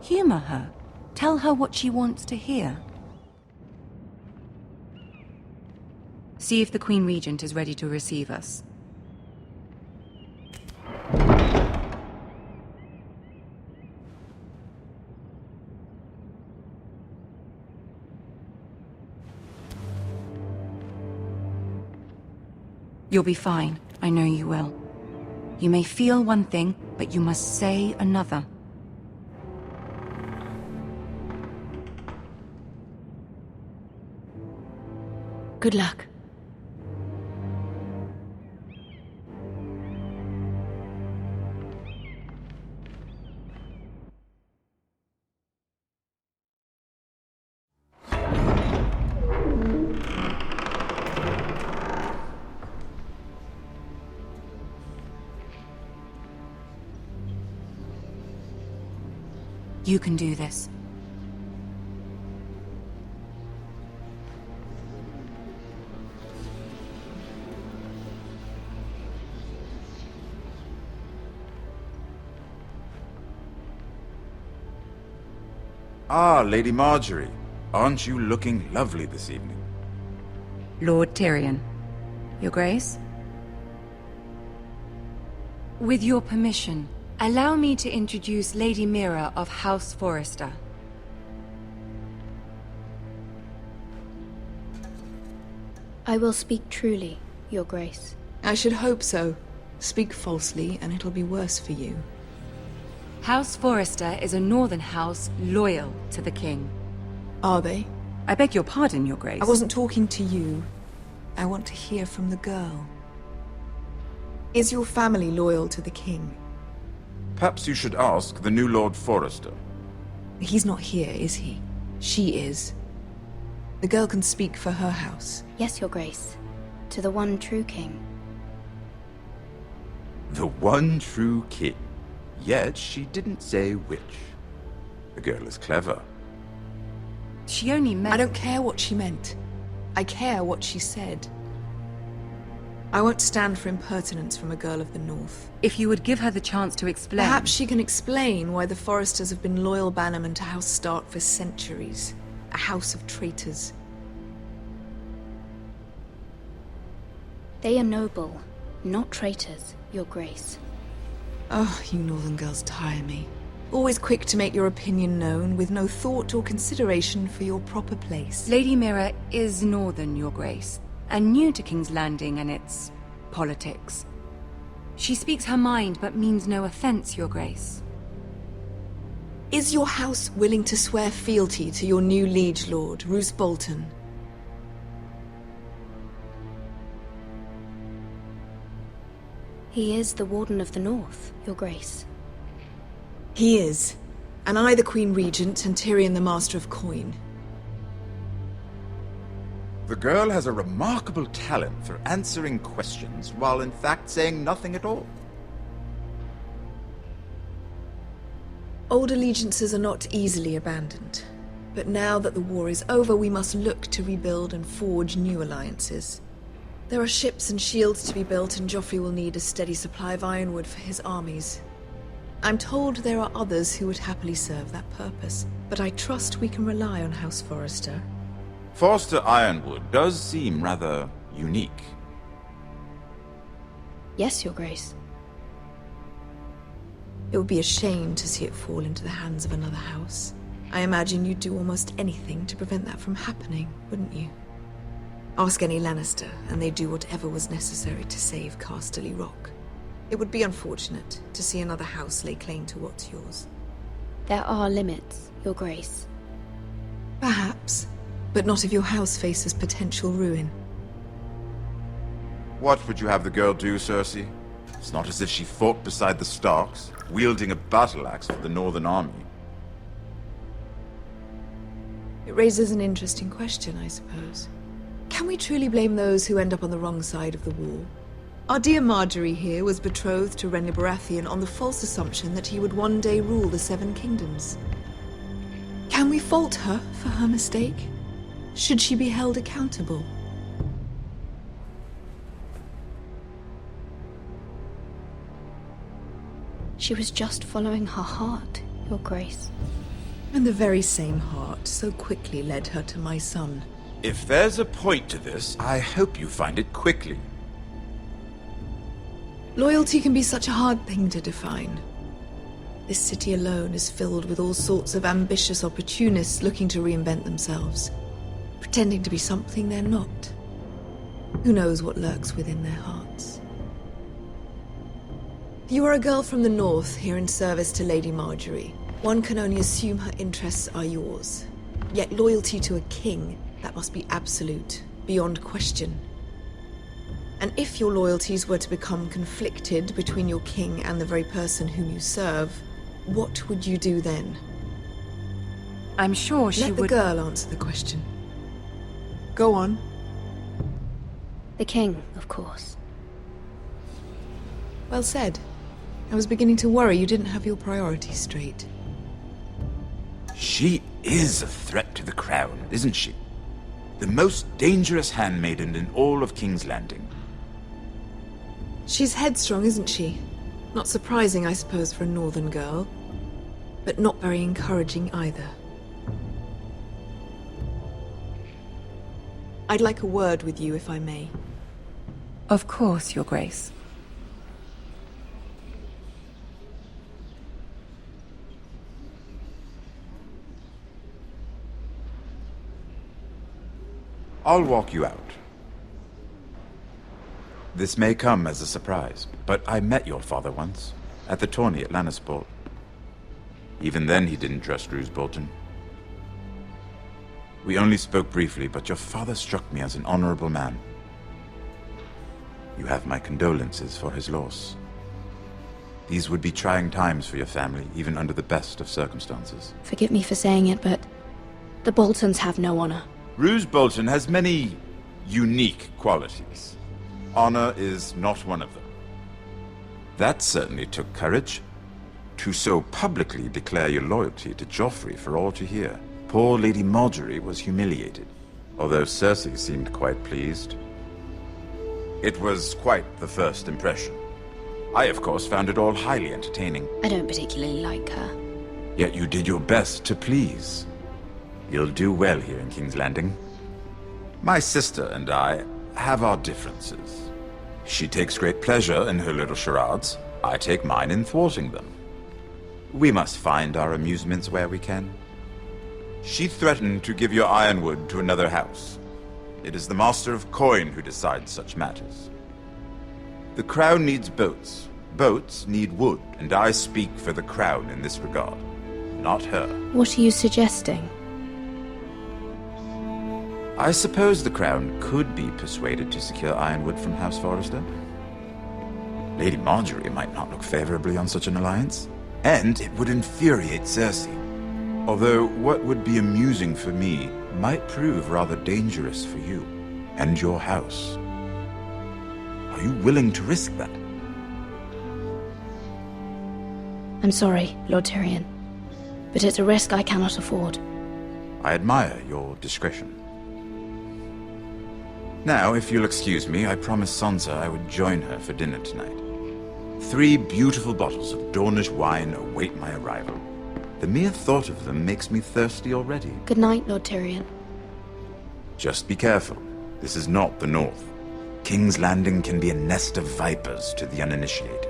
Humor her. Tell her what she wants to hear. See if the Queen Regent is ready to receive us. You'll be fine. I know you will. You may feel one thing, but you must say another. Good luck. You can do this. Ah, Lady Marjorie. Aren't you looking lovely this evening? Lord Tyrion. Your Grace? With your permission, allow me to introduce Lady Mira of House Forrester. I will speak truly, Your Grace. I should hope so. Speak falsely, and it'll be worse for you. House Forrester is a northern house loyal to the king. Are they? I beg your pardon, Your Grace. I wasn't talking to you. I want to hear from the girl. Is your family loyal to the king? Perhaps you should ask the new Lord Forrester. He's not here, is he? She is. The girl can speak for her house. Yes, Your Grace. To the one true king. The one true king. Yet she didn't say which. The girl is clever. She only meant... I don't care what she meant. I care what she said. I won't stand for impertinence from a girl of the North. If you would give her the chance to explain... Perhaps she can explain why the Forresters have been loyal bannermen to House Stark for centuries. A house of traitors. They are noble, not traitors, Your Grace. Oh, you Northern girls tire me. Always quick to make your opinion known, with no thought or consideration for your proper place. Lady Mira is northern, Your Grace, and new to King's Landing and its politics. She speaks her mind, but means no offense, Your Grace. Is your house willing to swear fealty to your new liege lord, Roose Bolton? He is the Warden of the North, Your Grace. He is. And I the Queen Regent and Tyrion the Master of Coin. The girl has a remarkable talent for answering questions while in fact saying nothing at all. Old allegiances are not easily abandoned. But now that the war is over, we must look to rebuild and forge new alliances. There are ships and shields to be built, and Joffrey will need a steady supply of ironwood for his armies. I'm told there are others who would happily serve that purpose, but I trust we can rely on House Forrester. Forster Ironwood does seem rather unique. Yes, Your Grace. It would be a shame to see it fall into the hands of another house. I imagine you'd do almost anything to prevent that from happening, wouldn't you? Ask any Lannister, and they'd do whatever was necessary to save Casterly Rock. It would be unfortunate to see another house lay claim to what's yours. There are limits, Your Grace. Perhaps, but not if your house faces potential ruin. What would you have the girl do, Cersie? It's not as if she fought beside the Starks, wielding a battle axe for the Northern Army. It raises an interesting question, I suppose. Can we truly blame those who end up on the wrong side of the wall? Our dear Marjorie here was betrothed to Renly Baratheon on the false assumption that he would one day rule the Seven Kingdoms. Can we fault her for her mistake? Should she be held accountable? She was just following her heart, Your Grace. And the very same heart so quickly led her to my son. If there's a point to this, I hope you find it quickly. Loyalty can be such a hard thing to define. This city alone is filled with all sorts of ambitious opportunists looking to reinvent themselves, pretending to be something they're not. Who knows what lurks within their hearts? You are a girl from the north, here in service to Lady Marjorie. One can only assume her interests are yours. Yet loyalty to a king, that must be absolute, beyond question. And if your loyalties were to become conflicted between your king and the very person whom you serve, what would you do then? I'm sure she would... Let the girl answer the question. Go on. The king, of course. Well said. I was beginning to worry you didn't have your priorities straight. She is a threat to the crown, isn't she? The most dangerous handmaiden in all of King's Landing. She's headstrong, isn't she? Not surprising, I suppose, for a northern girl. But not very encouraging either. I'd like a word with you, if I may. Of course, Your Grace. I'll walk you out. This may come as a surprise, but I met your father once, at the tourney at Lannisport. Even then he didn't trust Roose Bolton. We only spoke briefly, but your father struck me as an honorable man. You have my condolences for his loss. These would be trying times for your family, even under the best of circumstances. Forgive me for saying it, but the Boltons have no honor. Roose Bolton has many unique qualities. Honor is not one of them. That certainly took courage. To so publicly declare your loyalty to Joffrey for all to hear. Poor Lady Marjorie was humiliated, although Cersie seemed quite pleased. It was quite the first impression. I, of course, found it all highly entertaining. I don't particularly like her. Yet you did your best to please. You'll do well here in King's Landing. My sister and I have our differences. She takes great pleasure in her little charades. I take mine in thwarting them. We must find our amusements where we can. She threatened to give your ironwood to another house. It is the Master of Coin who decides such matters. The Crown needs boats. Boats need wood, and I speak for the Crown in this regard, not her. What are you suggesting? I suppose the Crown could be persuaded to secure ironwood from House Forrester. Lady Marjorie might not look favorably on such an alliance, and it would infuriate Cersie. Although what would be amusing for me might prove rather dangerous for you and your house. Are you willing to risk that? I'm sorry, Lord Tyrion, but it's a risk I cannot afford. I admire your discretion. Now, if you'll excuse me, I promised Sansa I would join her for dinner tonight. 3 beautiful bottles of Dornish wine await my arrival. The mere thought of them makes me thirsty already. Good night, Lord Tyrion. Just be careful. This is not the North. King's Landing can be a nest of vipers to the uninitiated.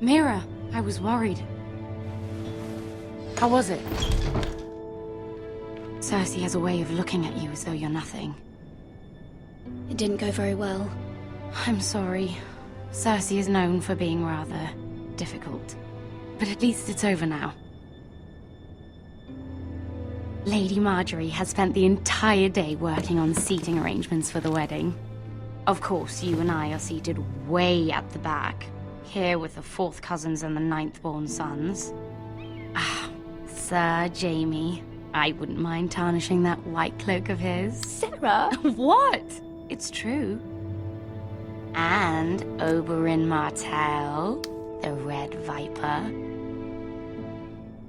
Mira, I was worried. How was it? Cersie has a way of looking at you as though you're nothing. It didn't go very well. I'm sorry. Cersie is known for being rather difficult. but at least it's over now. Lady Marjorie has spent the entire day working on seating arrangements for the wedding. Of course, you and I are seated way at the back, here with the 4th cousins and the 9th-born sons. Ah, Sir Jamie. I wouldn't mind tarnishing that white cloak of his. Sarah! What? It's true. And Oberyn Martell, the Red Viper.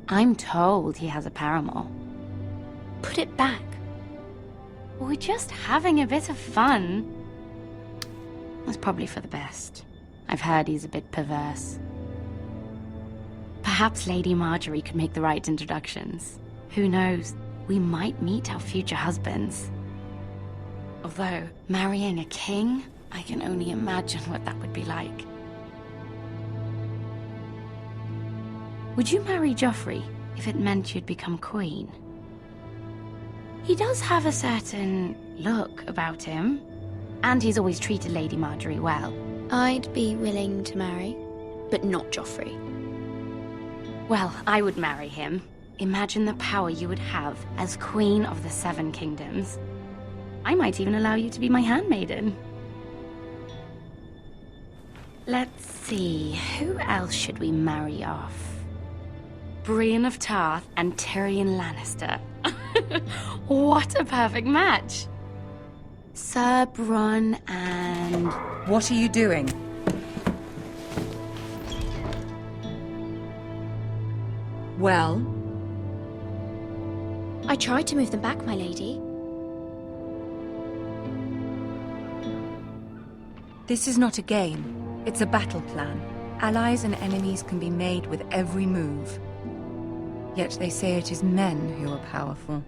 I'm told he has a paramour. Put it back. We're just having a bit of fun. That's probably for the best. I've heard he's a bit perverse. Perhaps Lady Marjorie could make the right introductions. Who knows? We might meet our future husbands. Although, marrying a king, I can only imagine what that would be like. Would you marry Joffrey if it meant you'd become queen? He does have a certain look about him, and he's always treated Lady Marjorie well. I'd be willing to marry, but not Joffrey. Well, I would marry him. Imagine the power you would have as Queen of the 7 Kingdoms. I might even allow you to be my handmaiden. Let's see, who else should we marry off? Brienne of Tarth and Tyrion Lannister. What a perfect match! Sir Bronn and... What are you doing? Well? I tried to move them back, my lady. This is not a game. It's a battle plan. Allies and enemies can be made with every move. Yet they say it is men who are powerful.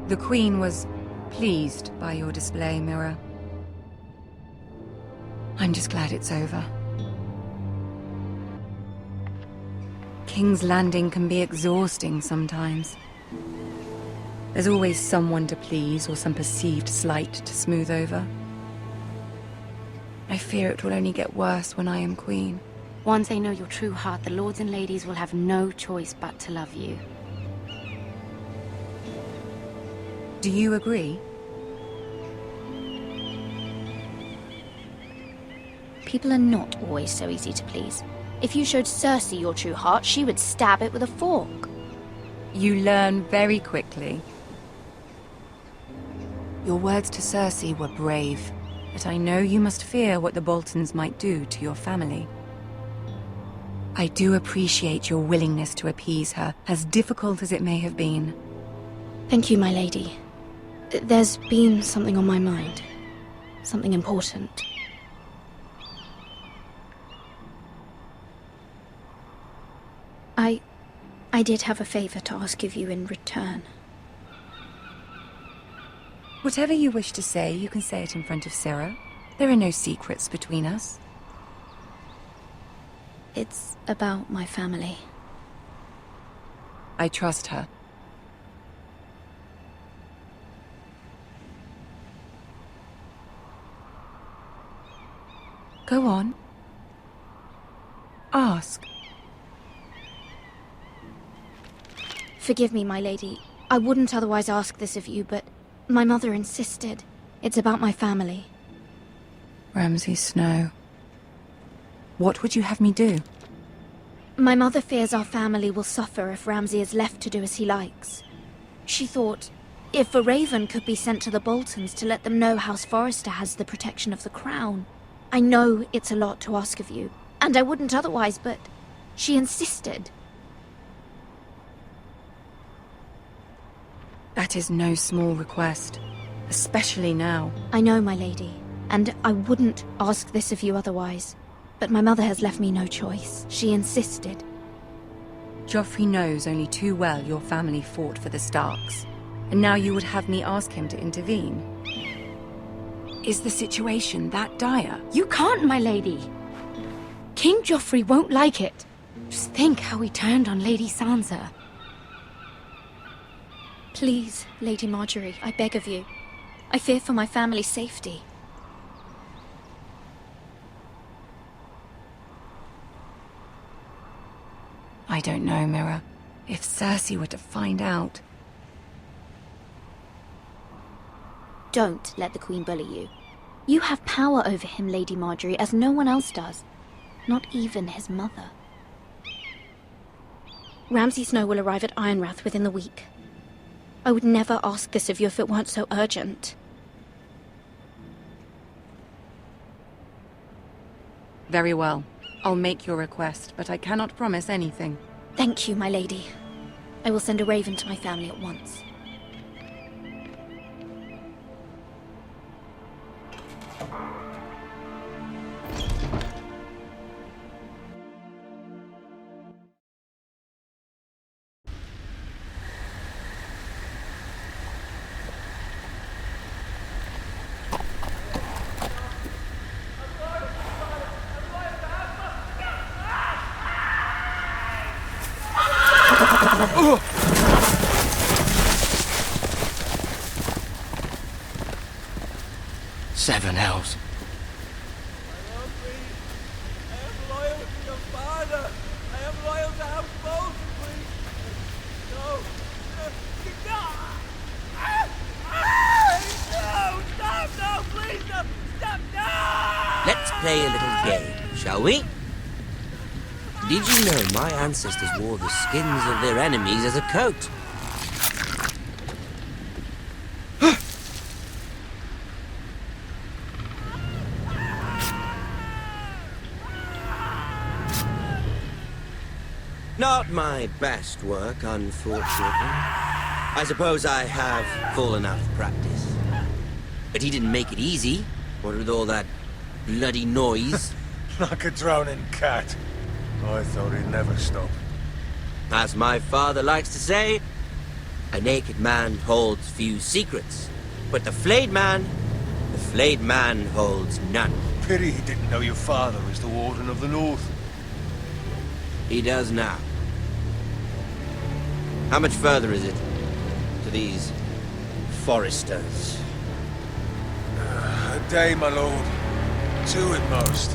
The Queen was pleased by your display, Mira. I'm just glad it's over. King's Landing can be exhausting sometimes. There's always someone to please or some perceived slight to smooth over. I fear it will only get worse when I am queen. Once they know your true heart, the lords and ladies will have no choice but to love you. Do you agree? People are not always so easy to please. If you showed Cersie your true heart, she would stab it with a fork. You learn very quickly. Your words to Cersie were brave, but I know you must fear what the Boltons might do to your family. I do appreciate your willingness to appease her, as difficult as it may have been. Thank you, my lady. There's been something on my mind. Something important. I did have a favor to ask of you in return. Whatever you wish to say, you can say it in front of Sarah. There are no secrets between us. It's about my family. I trust her. Go on. Ask. Forgive me, my lady. I wouldn't otherwise ask this of you, but my mother insisted. It's about my family. Ramsay Snow. What would you have me do? My mother fears our family will suffer if Ramsay is left to do as he likes. She thought, if a raven could be sent to the Boltons to let them know House Forrester has the protection of the crown. I know it's a lot to ask of you, and I wouldn't otherwise, but she insisted. That is no small request, especially now. I know, my lady, and I wouldn't ask this of you otherwise. But my mother has left me no choice. She insisted. Joffrey knows only too well your family fought for the Starks, and now you would have me ask him to intervene. Is the situation that dire? You can't, my lady. King Joffrey won't like it. Just think how he turned on Lady Sansa. Please, Lady Marjorie, I beg of you. I fear for my family's safety. I don't know, Mira. If Cersie were to find out... Don't let the Queen bully you. You have power over him, Lady Marjorie, as no one else does. Not even his mother. Ramsay Snow will arrive at Ironrath within the week. I would never ask this of you if it weren't so urgent. Very well. I'll make your request, but I cannot promise anything. Thank you, my lady. I will send a raven to my family at once. Seven hells. Let's play a little game, shall we? Did you know my ancestors wore the skins of their enemies as a coat? Not my best work, unfortunately. I suppose I have full enough practice. But he didn't make it easy, what with all that bloody noise. Like a drowning cat. I thought he'd never stop. As my father likes to say, a naked man holds few secrets, but the flayed man holds none. Pity he didn't know your father was the Warden of the North. He does now. How much further is it to these foresters? A day, my lord. 2 at most.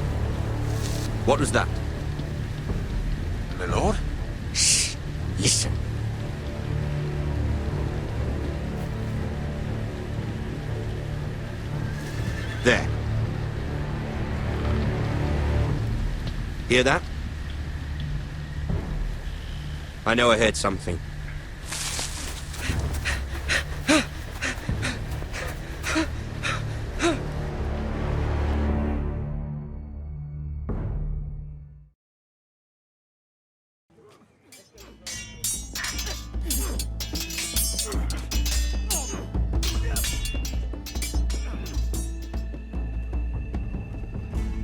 What was that? My lord? Shh! Listen. There. Hear that? I know I heard something.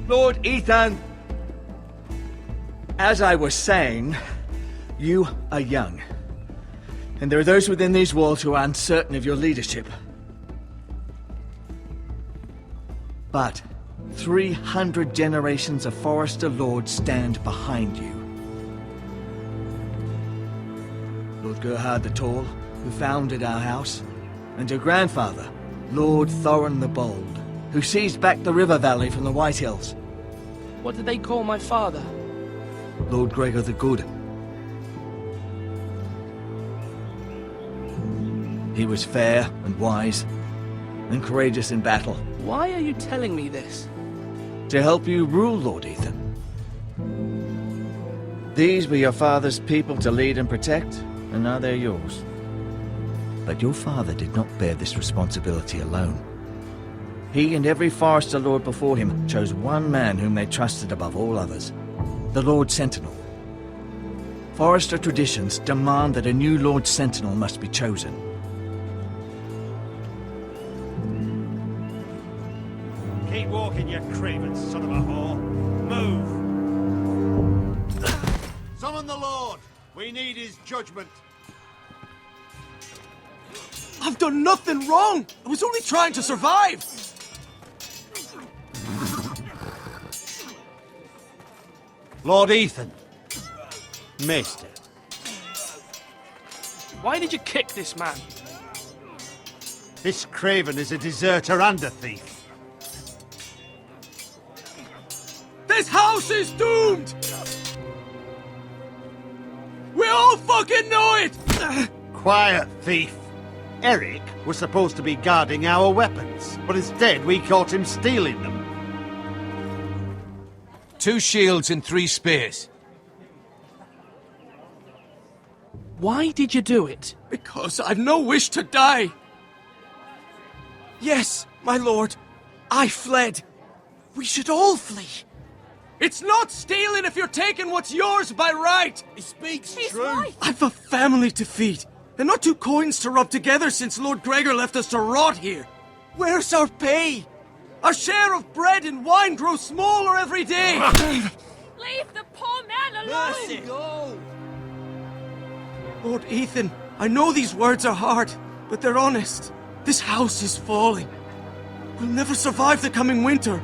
Lord Ethan, as I was saying, you are young. And there are those within these walls who are uncertain of your leadership. But 300 generations of Forester Lords stand behind you. Lord Gerhard the Tall, who founded our house, and your grandfather, Lord Thorin the Bold, who seized back the river valley from the White Hills. What did they call my father? Lord Gregor the Good. He was fair and wise, and courageous in battle. Why are you telling me this? To help you rule, Lord Ethan. These were your father's people to lead and protect, and now they're yours. But your father did not bear this responsibility alone. He and every Forester Lord before him chose one man whom they trusted above all others, the Lord Sentinel. Forester traditions demand that a new Lord Sentinel must be chosen. Keep walking, you craven son of a whore. Move! Summon the Lord! We need his judgment. I've done nothing wrong! I was only trying to survive! Lord Ethan. Maester. Why did you kick this man? This craven is a deserter and a thief. This house is doomed! fucking know it! Quiet, thief. Eric was supposed to be guarding our weapons, but instead we caught him stealing them. 2 shields and 3 spears. Why did you do it? Because I've no wish to die. Yes, my lord. I fled. We should all flee. It's not stealing if you're taking what's yours by right. He speaks true. Right. I've a family to feed, and not 2 coins to rub together since Lord Gregor left us to rot here. Where's our pay? Our share of bread and wine grows smaller every day. Leave the poor man alone! Mercy, go! Lord Ethan, I know these words are hard, but they're honest. This house is falling. We'll never survive the coming winter.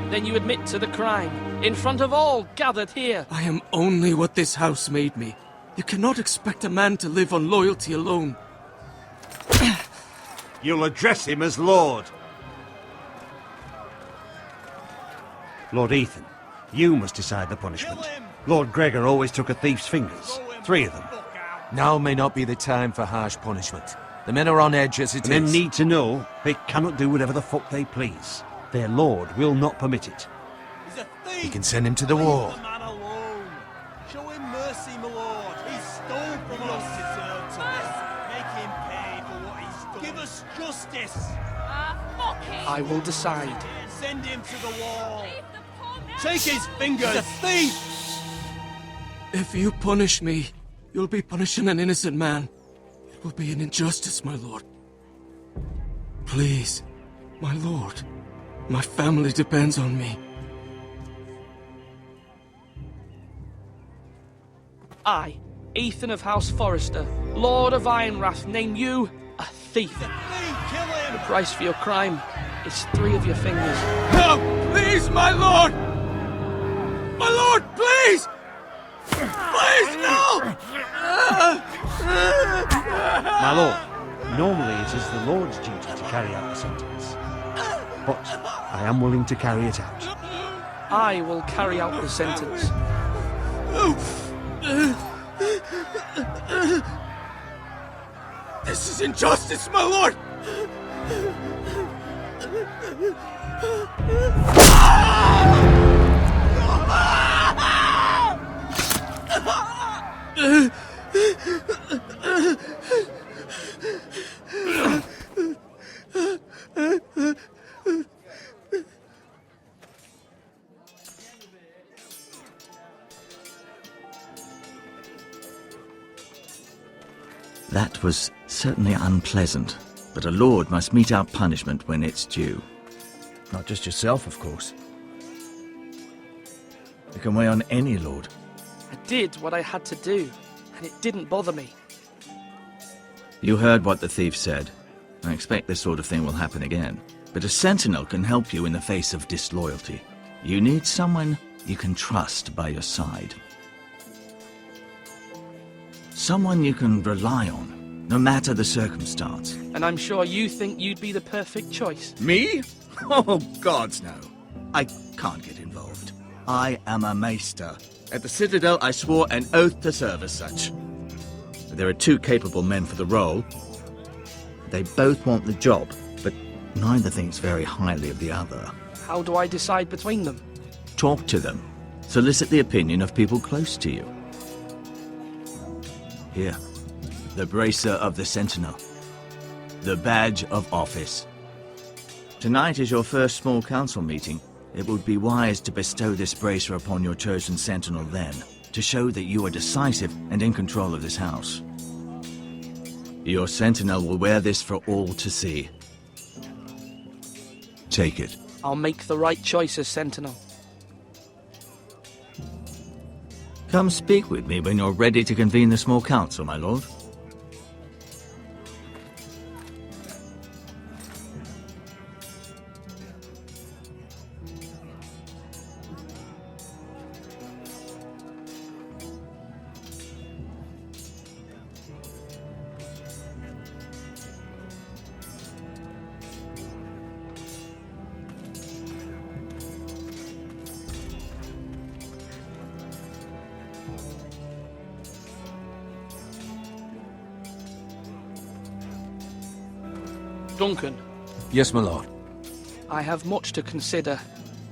Then you admit to the crime, in front of all gathered here. I am only what this house made me. You cannot expect a man to live on loyalty alone. You'll address him as Lord. Lord Ethan, you must decide the punishment. Lord Gregor always took a thief's fingers. 3 of them. Now may not be the time for harsh punishment. The men are on edge as it is. Men need to know they cannot do whatever the fuck they please. Their lord will not permit it. He's a thief! We can send him to the wall. Leave the man alone. Show him mercy, my lord. He stole from us. Make him pay for what he's done. Give us justice. Fuck him! I will decide. Send him to the wall. Leave the poor man Take his fingers. He's a thief! If you punish me, you'll be punishing an innocent man. It will be an injustice, my lord. Please, my lord. My family depends on me. I, Ethan of House Forrester, Lord of Ironrath, name you a thief. Kill him. The price for your crime is 3 of your fingers. No! Please, my lord! My lord, please! Please, no! My lord, normally it is the Lord's duty to carry out the sentence. But I am willing to carry it out. I will carry out the sentence. This is injustice, my lord! That was certainly unpleasant, but a lord must mete out punishment when it's due. Not just yourself, of course. It can weigh on any lord. I did what I had to do, and it didn't bother me. You heard what the thief said. I expect this sort of thing will happen again. But a sentinel can help you in the face of disloyalty. You need someone you can trust by your side. Someone you can rely on, no matter the circumstance. And I'm sure you think you'd be the perfect choice. Me? Oh, gods no. I can't get involved. I am a maester. At the Citadel, I swore an oath to serve as such. There are 2 capable men for the role. They both want the job, but neither thinks very highly of the other. How do I decide between them? Talk to them. Solicit the opinion of people close to you. Here, the bracer of the sentinel. The badge of office. Tonight is your first small council meeting. It would be wise to bestow this bracer upon your chosen sentinel then, to show that you are decisive and in control of this house. Your sentinel will wear this for all to see. Take it. I'll make the right choice as sentinel. Come speak with me when you're ready to convene the small council, my lord. Duncan, Yes, my lord. I have much to consider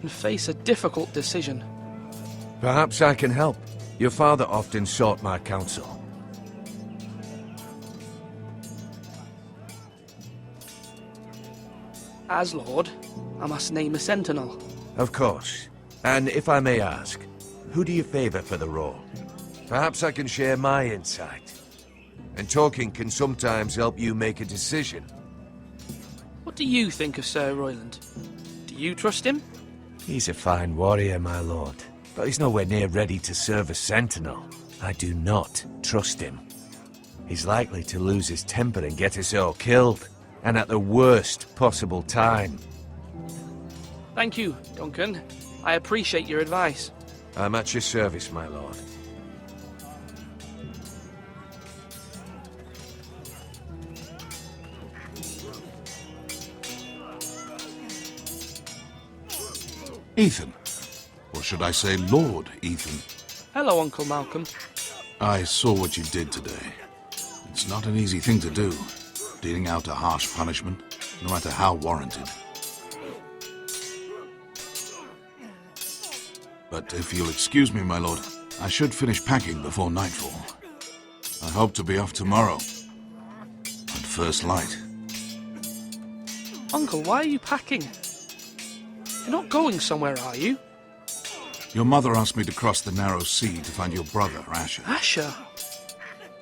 and face a difficult decision. Perhaps I can help. Your father often sought my counsel. As Lord, I must name a sentinel. Of course. And if I may ask, who do you favor for the role? Perhaps I can share my insight. And talking can sometimes help you make a decision. What do you think of Ser Royland? Do you trust him? He's a fine warrior, my lord. But he's nowhere near ready to serve as sentinel. I do not trust him. He's likely to lose his temper and get us all killed. And at the worst possible time. Thank you, Duncan. I appreciate your advice. I'm at your service, my lord. Ethan. Or should I say Lord Ethan? Hello, Uncle Malcolm. I saw what you did today. It's not an easy thing to do, dealing out a harsh punishment, no matter how warranted. But if you'll excuse me, my lord, I should finish packing before nightfall. I hope to be off tomorrow, at first light. Uncle, why are you packing? You're not going somewhere, are you? Your mother asked me to cross the narrow sea to find your brother, Asher. Asher?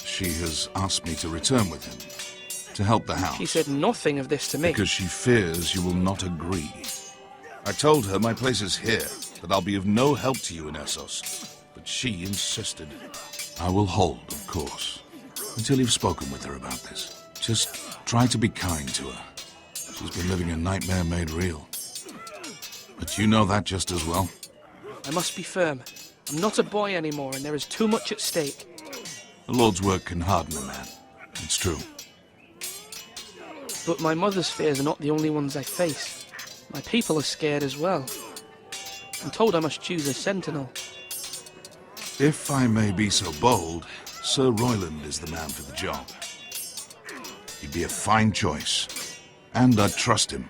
She has asked me to return with him, to help the house. She said nothing of this to me. Because she fears you will not agree. I told her my place is here, that I'll be of no help to you in Essos. But she insisted. I will hold, of course, until you've spoken with her about this. Just try to be kind to her. She's been living a nightmare made real. But you know that just as well. I must be firm. I'm not a boy anymore, and there is too much at stake. The Lord's work can harden a man. It's true. But my mother's fears are not the only ones I face. My people are scared as well. I'm told I must choose a sentinel. If I may be so bold, Ser Royland is the man for the job. He'd be a fine choice. And I'd trust him.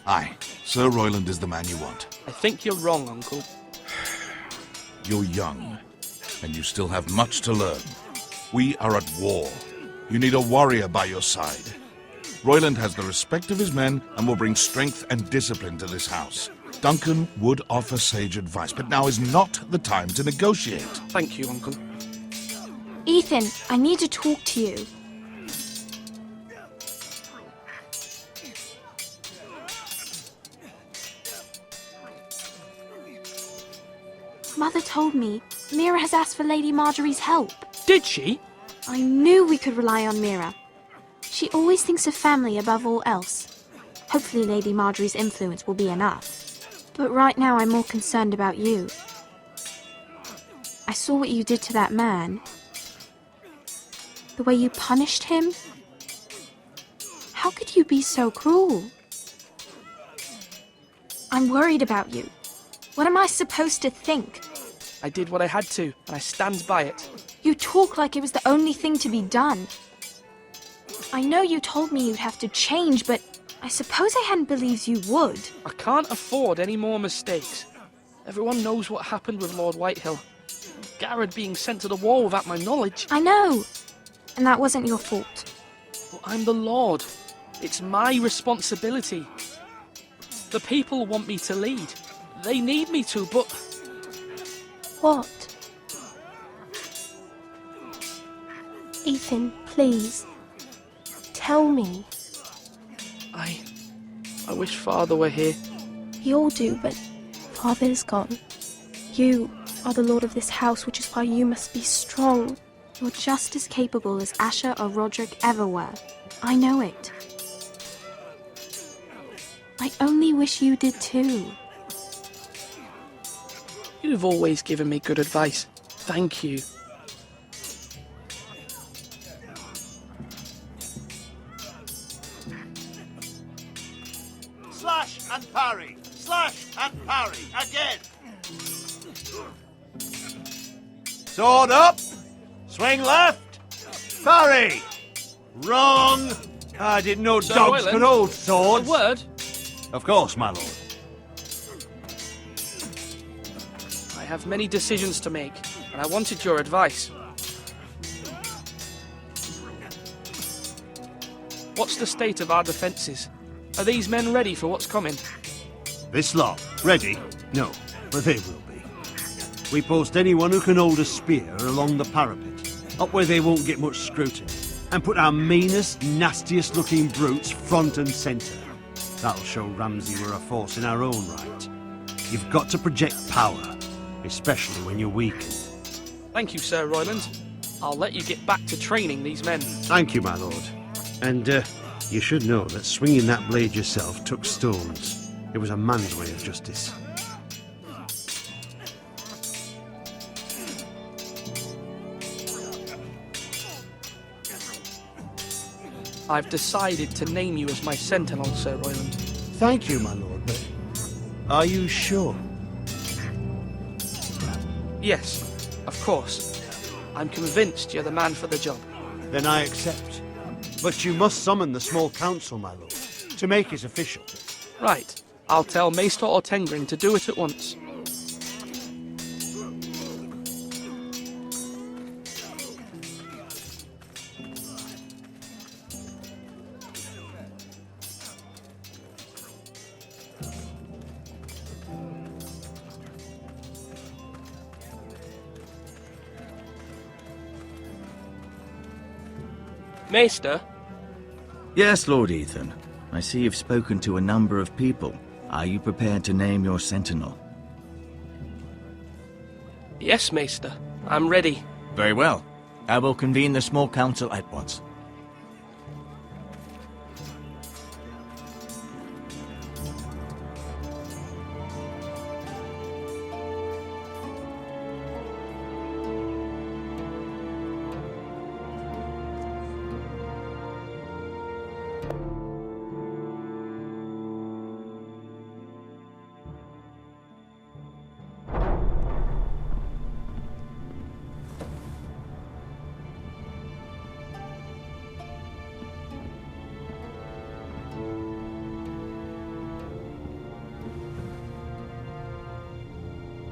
Aye, Ser Royland is the man you want. I think you're wrong, Uncle. You're young, and you still have much to learn. We are at war. You need a warrior by your side. Royland has the respect of his men and will bring strength and discipline to this house. Duncan would offer sage advice, but now is not the time to negotiate. Thank you, Uncle. Ethan, I need to talk to you. Mother told me Mira has asked for Lady Marjorie's help. Did she? I knew we could rely on Mira. She always thinks of family above all else. Hopefully Lady Marjorie's influence will be enough. But right now I'm more concerned about you. I saw what you did to that man. The way you punished him. How could you be so cruel? I'm worried about you. What am I supposed to think? I did what I had to, and I stand by it. You talk like it was the only thing to be done. I know you told me you'd have to change, but I suppose I hadn't believed you would. I can't afford any more mistakes. Everyone knows what happened with Lord Whitehill. Garrett being sent to the war without my knowledge. I know. And that wasn't your fault. Well, I'm the Lord. It's my responsibility. The people want me to lead. They need me to, but... What? Ethan, please. Tell me. I wish Father were here. We all do, but Father is gone. You are the lord of this house, which is why you must be strong. You're just as capable as Asher or Roderick ever were. I know it. I only wish you did too. You've always given me good advice. Thank you. Slash and parry! Slash and parry! Again! Sword up! Swing left! Parry! Wrong! I didn't know Ser dogs Royland, could hold swords. A word? Of course, my lord. I have many decisions to make, and I wanted your advice. What's the state of our defences? Are these men ready for what's coming? This lot, ready? No, but they will be. We post anyone who can hold a spear along the parapet, up where they won't get much scrutiny, and put our meanest, nastiest looking brutes front and centre. That'll show Ramsay we're a force in our own right. You've got to project power, especially when you're weakened. Thank you, Ser Royland. I'll let you get back to training these men. Thank you, my lord. And, you should know that swinging that blade yourself took stones. It was a man's way of justice. I've decided to name you as my sentinel, Ser Royland. Thank you, my lord, but are you sure? Yes, of course. I'm convinced you're the man for the job. Then I accept. But you must summon the small council, my lord, to make it official. Right. I'll tell Maester Ortengrin to do it at once. Maester? Yes, Lord Ethan. I see you've spoken to a number of people. Are you prepared to name your sentinel? Yes, Maester. I'm ready. Very well. I will convene the small council at once.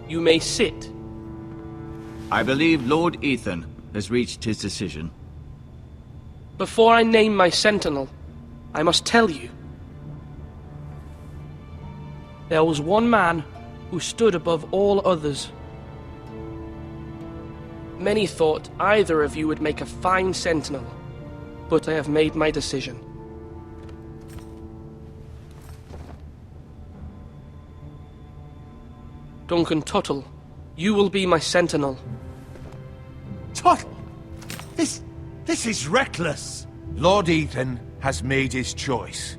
You may sit. I believe Lord Ethan has reached his decision. Before I name my sentinel, I must tell you. There was one man who stood above all others. Many thought either of you would make a fine sentinel, but I have made my decision. Duncan Tuttle, you will be my sentinel. Tuttle! This is reckless! Lord Ethan has made his choice.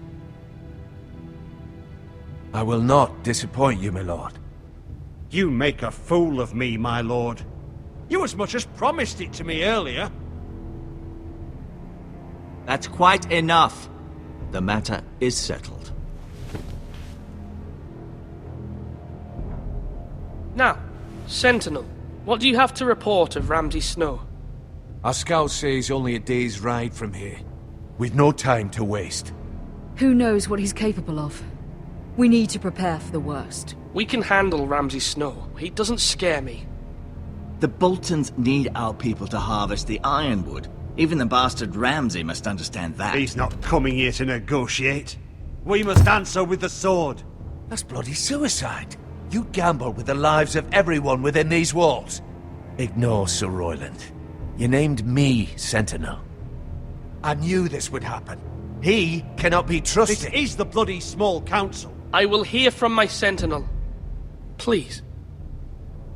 I will not disappoint you, my lord. You make a fool of me, my lord. You as much as promised it to me earlier. That's quite enough. The matter is settled. Now, Sentinel, what do you have to report of Ramsay Snow? Our scouts say he's only a day's ride from here, with no time to waste. Who knows what he's capable of? We need to prepare for the worst. We can handle Ramsay Snow. He doesn't scare me. The Boltons need our people to harvest the ironwood. Even the bastard Ramsay must understand that. He's not coming here to negotiate. We must answer with the sword. That's bloody suicide. You gamble with the lives of everyone within these walls. Ignore Ser Royland. You named me Sentinel. I knew this would happen. He cannot be trusted. This is the bloody small council. I will hear from my Sentinel. Please.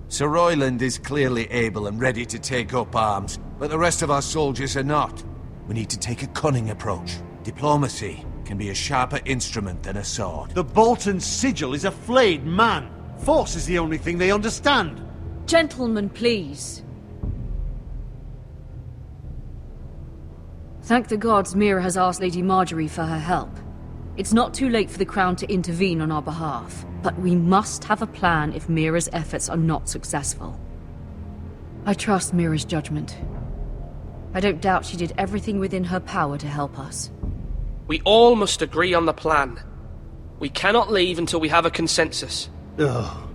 Ser Royland is clearly able and ready to take up arms, but the rest of our soldiers are not. We need to take a cunning approach. Diplomacy can be a sharper instrument than a sword. The Bolton sigil is a flayed man. Force is the only thing they understand. Gentlemen, please. Thank the gods Mira has asked Lady Marjorie for her help. It's not too late for the Crown to intervene on our behalf, but we must have a plan if Mira's efforts are not successful. I trust Mira's judgment. I don't doubt she did everything within her power to help us. We all must agree on the plan. We cannot leave until we have a consensus. Ugh.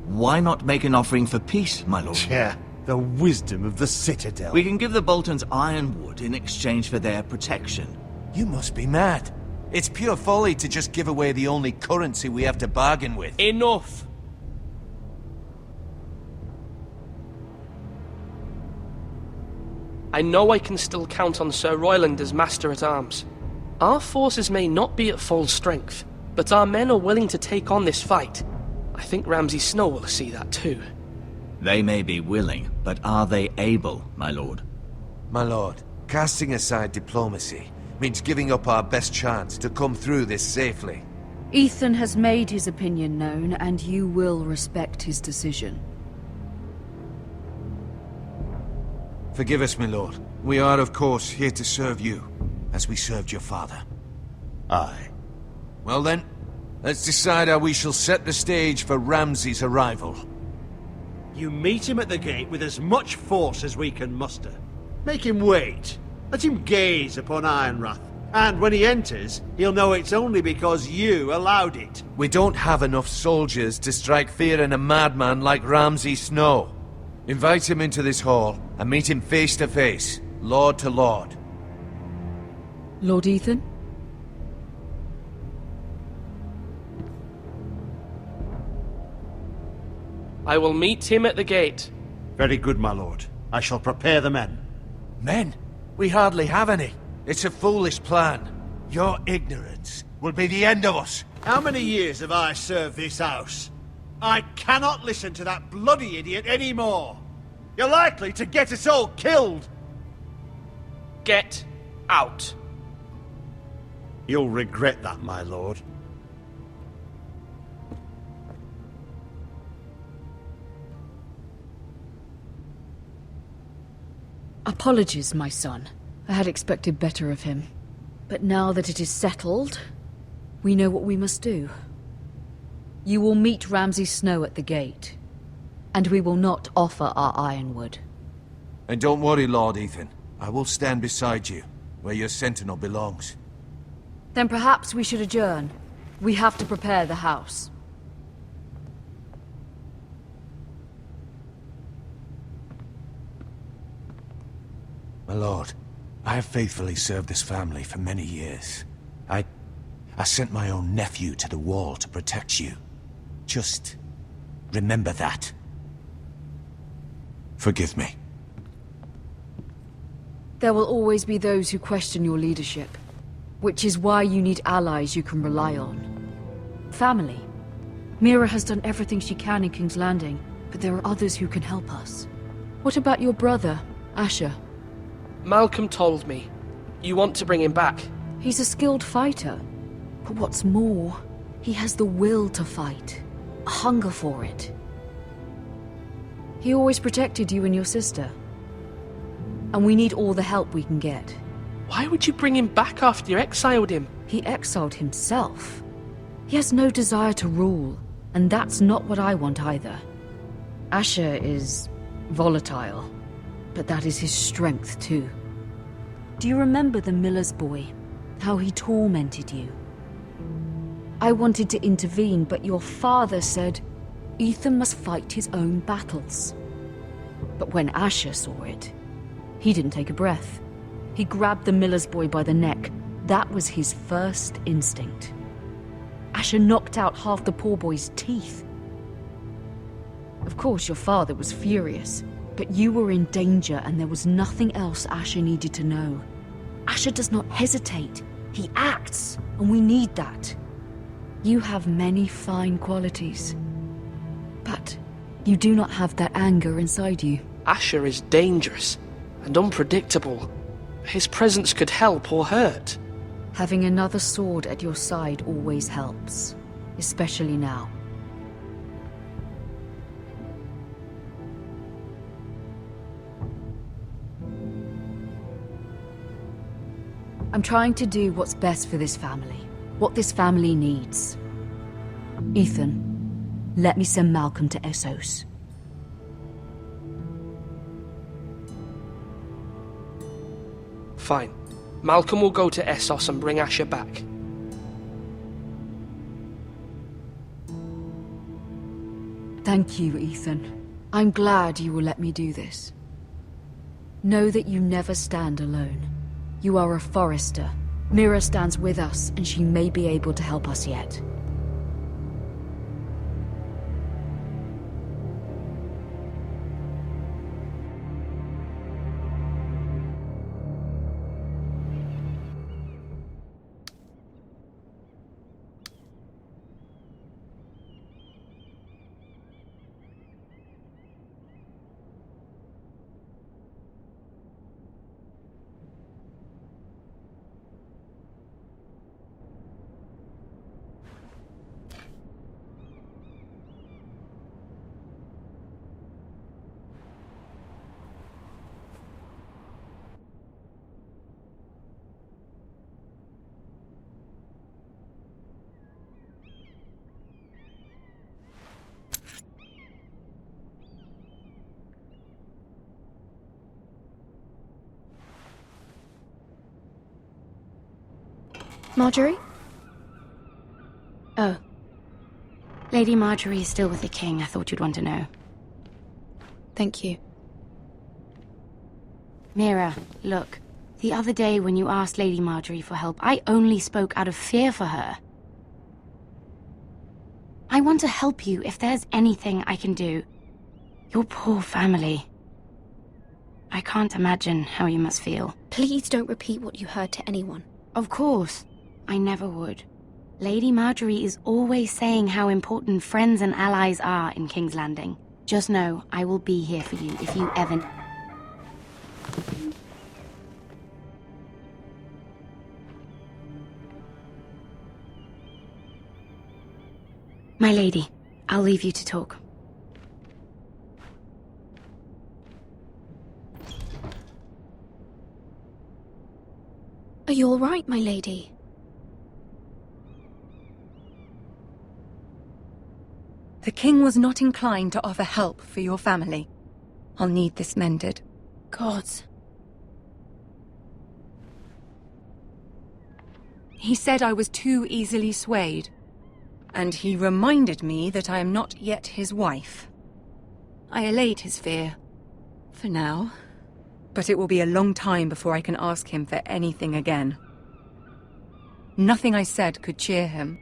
Why not make an offering for peace, my lord? Yeah, the wisdom of the Citadel. We can give the Boltons ironwood in exchange for their protection. You must be mad. It's pure folly to just give away the only currency we have to bargain with. Enough! I know I can still count on Ser Royland as Master-at-Arms. Our forces may not be at full strength, but our men are willing to take on this fight. I think Ramsay Snow will see that too. They may be willing, but are they able, my lord? My lord, casting aside diplomacy means giving up our best chance to come through this safely. Ethan has made his opinion known, and you will respect his decision. Forgive us, my lord. We are, of course, here to serve you, as we served your father. Aye. Well then, let's decide how we shall set the stage for Ramsay's arrival. You meet him at the gate with as much force as we can muster. Make him wait. Let him gaze upon Ironrath. And when he enters, he'll know it's only because you allowed it. We don't have enough soldiers to strike fear in a madman like Ramsay Snow. Invite him into this hall, and meet him face to face, lord to lord. Lord Ethan? I will meet him at the gate. Very good, my lord. I shall prepare the men. Men? We hardly have any. It's a foolish plan. Your ignorance will be the end of us. How many years have I served this house? I cannot listen to that bloody idiot anymore. You're likely to get us all killed. Get out. You'll regret that, my lord. Apologies, my son. I had expected better of him. But now that it is settled, we know what we must do. You will meet Ramsay Snow at the gate, and we will not offer our ironwood. And don't worry, Lord Ethan. I will stand beside you, where your sentinel belongs. Then perhaps we should adjourn. We have to prepare the house. My lord, I have faithfully served this family for many years. I sent my own nephew to the wall to protect you. Just remember that. Forgive me. There will always be those who question your leadership, which is why you need allies you can rely on. Family. Mira has done everything she can in King's Landing, but there are others who can help us. What about your brother, Asher? Malcolm told me. You want to bring him back? He's a skilled fighter. But what's more, he has the will to fight. A hunger for it. He always protected you and your sister. And we need all the help we can get. Why would you bring him back after you exiled him? He exiled himself. He has no desire to rule, and that's not what I want either. Asher is volatile, but that is his strength too. Do you remember the miller's boy? How he tormented you? I wanted to intervene, but your father said Ethan must fight his own battles. But when Asher saw it, he didn't take a breath. He grabbed the miller's boy by the neck. That was his first instinct. Asher knocked out half the poor boy's teeth. Of course, your father was furious, but you were in danger and there was nothing else Asher needed to know. Asher does not hesitate. He acts, and we need that. You have many fine qualities, but you do not have that anger inside you. Asher is dangerous and unpredictable. His presence could help or hurt. Having another sword at your side always helps, especially now. I'm trying to do what's best for this family, what this family needs. Ethan, let me send Malcolm to Essos. Fine. Malcolm will go to Essos and bring Asher back. Thank you, Ethan. I'm glad you will let me do this. Know that you never stand alone. You are a Forester. Mira stands with us, and she may be able to help us yet. Marjorie? Oh. Lady Marjorie is still with the king. I thought you'd want to know. Thank you. Mira, look. The other day when you asked Lady Marjorie for help, I only spoke out of fear for her. I want to help you if there's anything I can do. Your poor family. I can't imagine how you must feel. Please don't repeat what you heard to anyone. Of course. I never would. Lady Marjorie is always saying how important friends and allies are in King's Landing. Just know, I will be here for you if you ever... My lady, I'll leave you to talk. Are you all right, my lady? The king was not inclined to offer help for your family. I'll need this mended. Gods. He said I was too easily swayed. And he reminded me that I am not yet his wife. I allayed his fear. For now. But it will be a long time before I can ask him for anything again. Nothing I said could cheer him.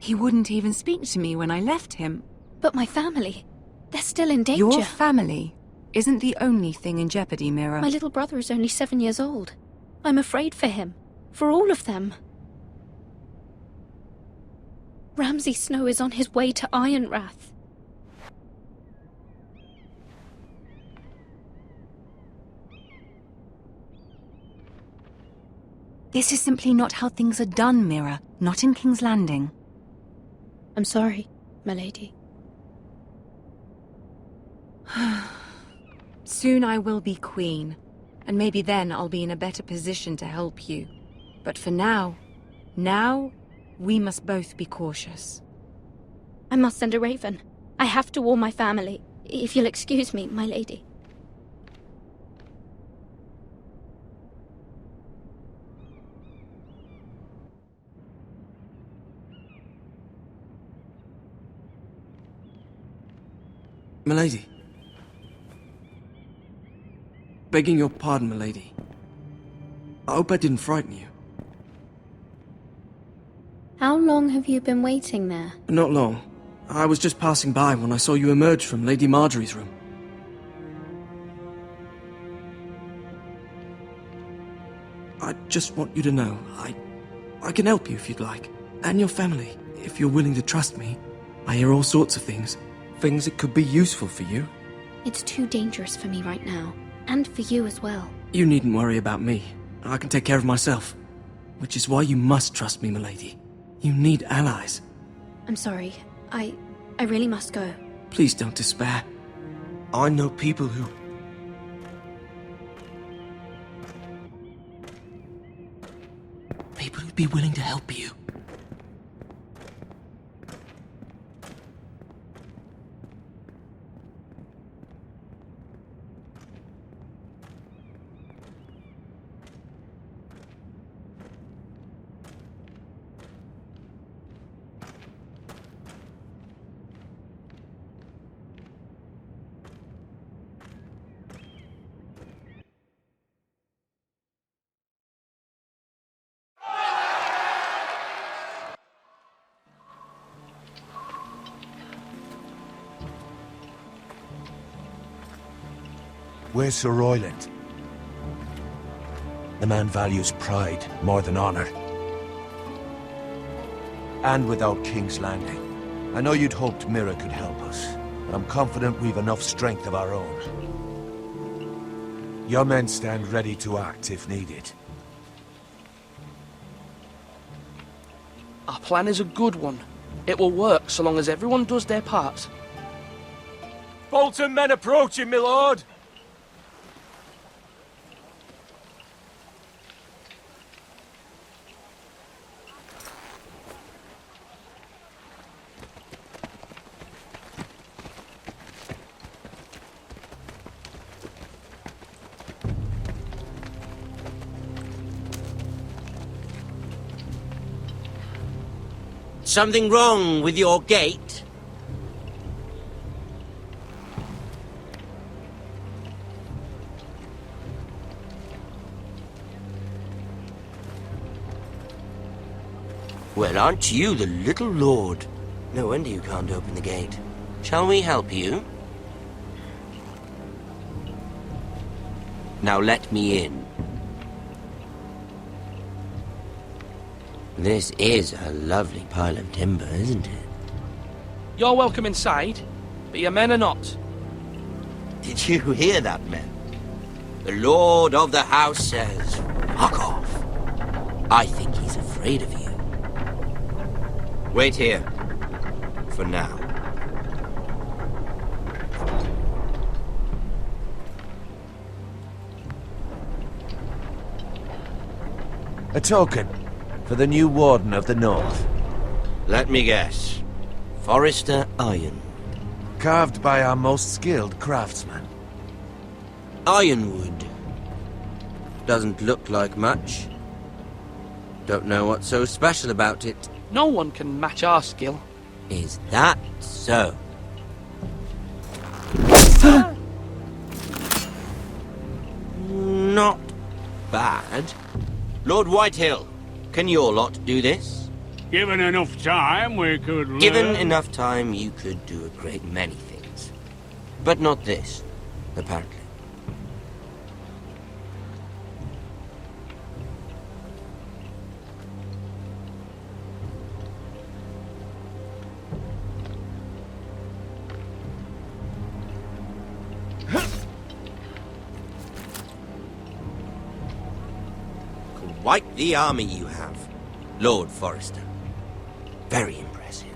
He wouldn't even speak to me when I left him. But my family, they're still in danger. Your family isn't the only thing in jeopardy, Mira. My little brother is only 7 years old. I'm afraid for him. For all of them. Ramsay Snow is on his way to Ironrath. This is simply not how things are done, Mira. Not in King's Landing. I'm sorry, my lady. Soon I will be queen, and maybe then I'll be in a better position to help you. But for now, we must both be cautious. I must send a raven. I have to warn my family. If you'll excuse me, my lady. Milady. Begging your pardon, milady. I hope I didn't frighten you. How long have you been waiting there? Not long. I was just passing by when I saw you emerge from Lady Marjorie's room. I just want you to know, I can help you if you'd like. And your family, if you're willing to trust me. I hear all sorts of things. Things that could be useful for you. It's too dangerous for me right now. And for you as well. You needn't worry about me. I can take care of myself. Which is why you must trust me, milady. You need allies. I'm sorry. I really must go. Please don't despair. I know people who... People who'd be willing to help you. Where's Ser Royland? The man values pride more than honor. And without King's Landing. I know you'd hoped Mira could help us, but I'm confident we've enough strength of our own. Your men stand ready to act if needed. Our plan is a good one. It will work so long as everyone does their part. Bolton men approaching, my lord! Something wrong with your gate? Well, aren't you the little lord? No wonder you can't open the gate. Shall we help you? Now let me in. This is a lovely pile of timber, isn't it? You're welcome inside, but your men are not. Did you hear that, men? The lord of the house says, fuck off. I think he's afraid of you. Wait here. For now. A token for the new Warden of the North. Let me guess. Forrester Iron. Carved by our most skilled craftsman. Ironwood. Doesn't look like much. Don't know what's so special about it. No one can match our skill. Is that so? Not bad. Lord Whitehill, can your lot do this? Given enough time, we could learn. Given enough time, you could do a great many things. But not this, apparently. Quite the army you have, Lord Forrester. Very impressive.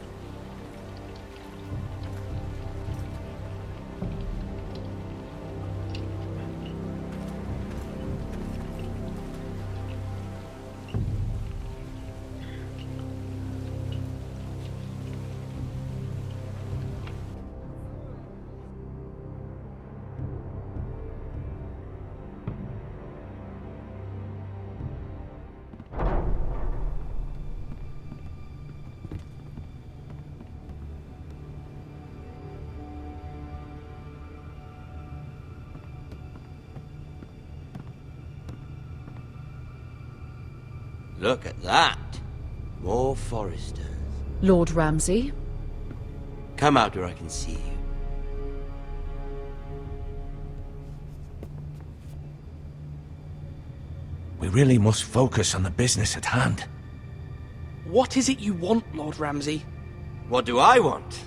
Look at that. More Forresters. Lord Ramsay? Come out where I can see you. We really must focus on the business at hand. What is it you want, Lord Ramsay? What do I want?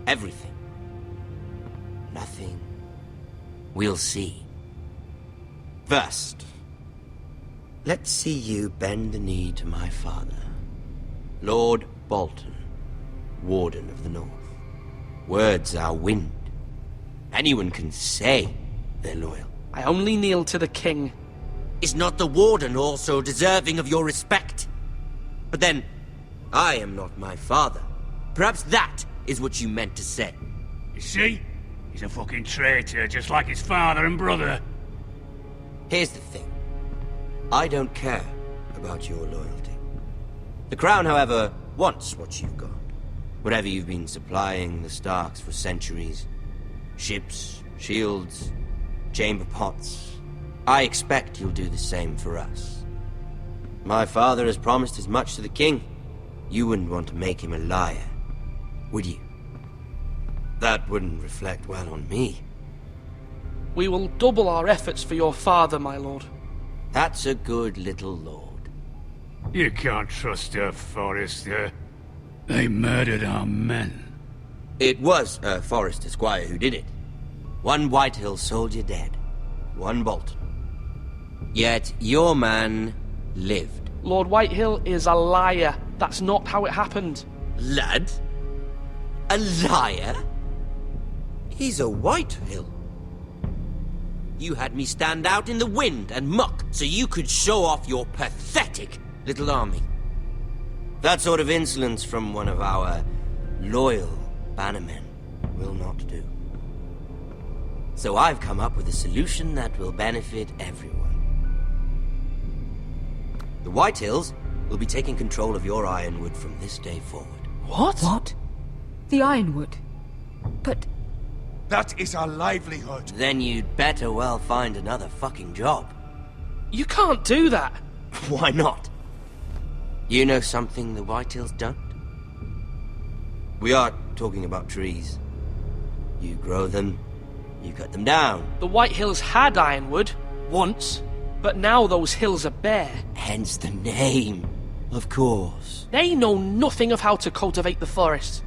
Everything. Nothing. We'll see. First, let's see you bend the knee to my father, Lord Bolton, Warden of the North. Words are wind. Anyone can say they're loyal. I only kneel to the king. Is not the Warden also deserving of your respect? But then, I am not my father. Perhaps that is what you meant to say. You see? He's a fucking traitor, just like his father and brother. Here's the thing. I don't care about your loyalty. The Crown, however, wants what you've got. Whatever you've been supplying the Starks for centuries. Ships, shields, chamber pots. I expect you'll do the same for us. My father has promised as much to the king. You wouldn't want to make him a liar, would you? That wouldn't reflect well on me. We will double our efforts for your father, my lord. That's a good little lord. You can't trust her, Forrester. They murdered our men. It was a Forrester squire who did it. One Whitehill soldier dead. One Bolton. Yet your man lived. Lord Whitehill is a liar. That's not how it happened. Lad? A liar? He's a Whitehill. You had me stand out in the wind and muck so you could show off your pathetic little army. That sort of insolence from one of our loyal bannermen will not do. So I've come up with a solution that will benefit everyone. The Whitehills will be taking control of your Ironwood from this day forward. What? What? The Ironwood? But... That is our livelihood. Then you'd better well find another fucking job. You can't do that. Why not? You know something the Whitehills don't? We are talking about trees. You grow them, you cut them down. The Whitehills had Ironwood, once, but now those hills are bare. Hence the name, of course. They know nothing of how to cultivate the forest.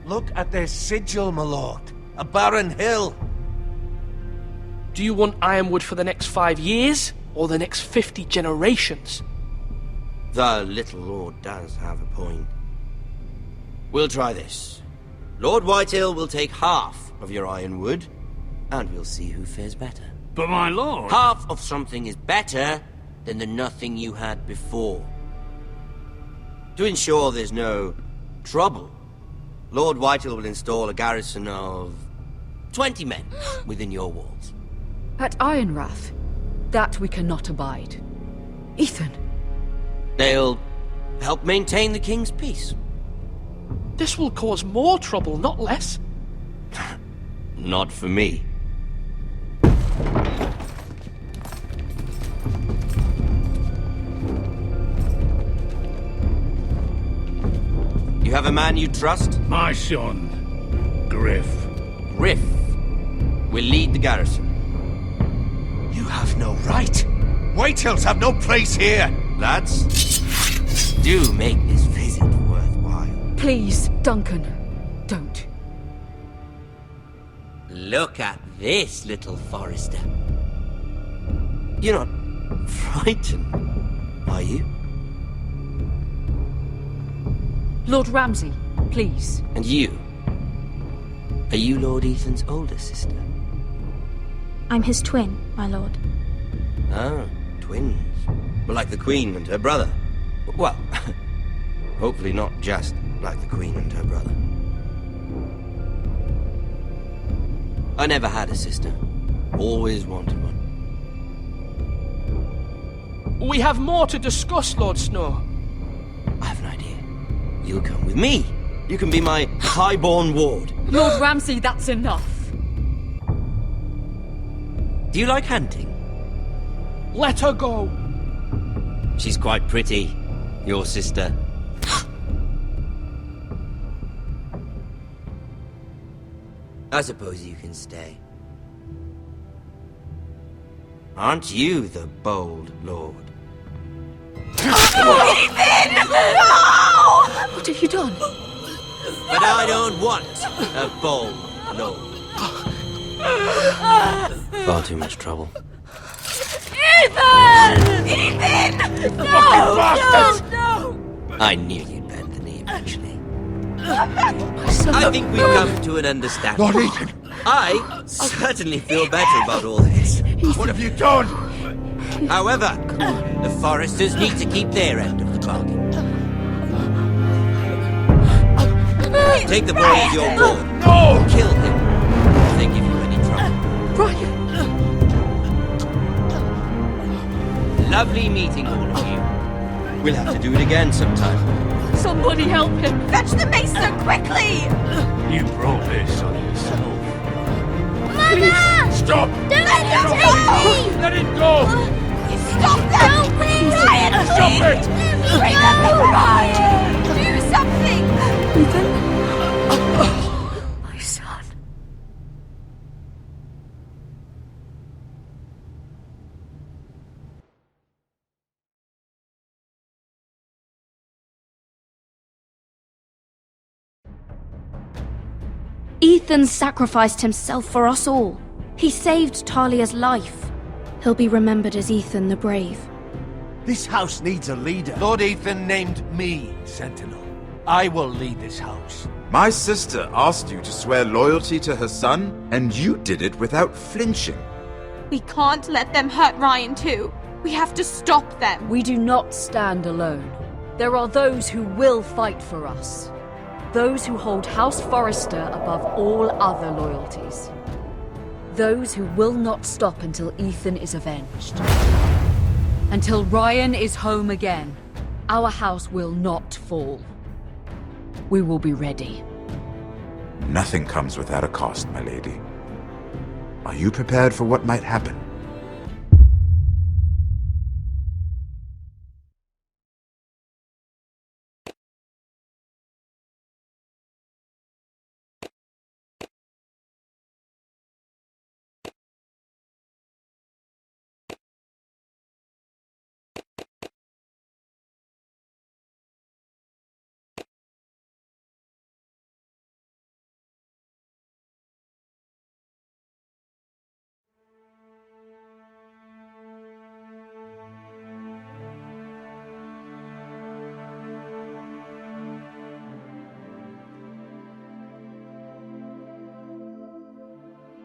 Look at their sigil, my lord. A barren hill. Do you want Ironwood for the next 5 years, or the next 50 generations? The little lord does have a point. We'll try this. Lord Whitehill will take half of your Ironwood, and we'll see who fares better. But my lord... Half of something is better than the nothing you had before. To ensure there's no trouble, Lord Whitehill will install a garrison of 20 men within your walls. At Ironrath? That we cannot abide. Ethan. They'll help maintain the king's peace. This will cause more trouble, not less. Not for me. You have a man you trust? My son, Griff. Griff will lead the garrison. You have no right. Whitehills have no place here. Lads, do make this visit worthwhile. Please, Duncan, don't. Look at this, little Forrester. You're not frightened, are you? Lord Ramsay, please. And you? Are you Lord Ethan's older sister? I'm his twin, my lord. Ah, twins. Well, like the Queen and her brother. Well, hopefully not just like the Queen and her brother. I never had a sister. Always wanted one. We have more to discuss, Lord Snow. I have an idea. You'll come with me. You can be my highborn ward. Lord Ramsay, that's enough. Do you like hunting? Let her go. She's quite pretty, your sister. I suppose you can stay. Aren't you the bold lord? Ethan! No! What have you done? But I don't want a bold lord. Far too much trouble. Ethan! Ethan! No! I knew you'd bend the knee eventually. My son. I think we've come to an understanding. Lord Ethan! I certainly feel better about all this. What have you done? However, the Foresters need to keep their end of the bargain. Take the boy as your ward. No! Kill him if they give you any trouble. Brian! Lovely meeting all of you. We'll have to do it again sometime. Somebody help him! Fetch the maester, quickly! You brought this on yourself. Mama! Stop! Don't let him take me! Let it go! Stop that! Please! Ryan, Stop please! it! Bring up the Ryan! Do something! Ethan? My son. Ethan sacrificed himself for us all. He saved Talia's life. He'll be remembered as Ethan the Brave. This house needs a leader. Lord Ethan named me Sentinel. I will lead this house. My sister asked you to swear loyalty to her son, and you did it without flinching. We can't let them hurt Ryan too. We have to stop them. We do not stand alone. There are those who will fight for us. Those who hold House Forrester above all other loyalties. Those who will not stop until Ethan is avenged. Until Ryan is home again, our house will not fall. We will be ready. Nothing comes without a cost, my lady. Are you prepared for what might happen?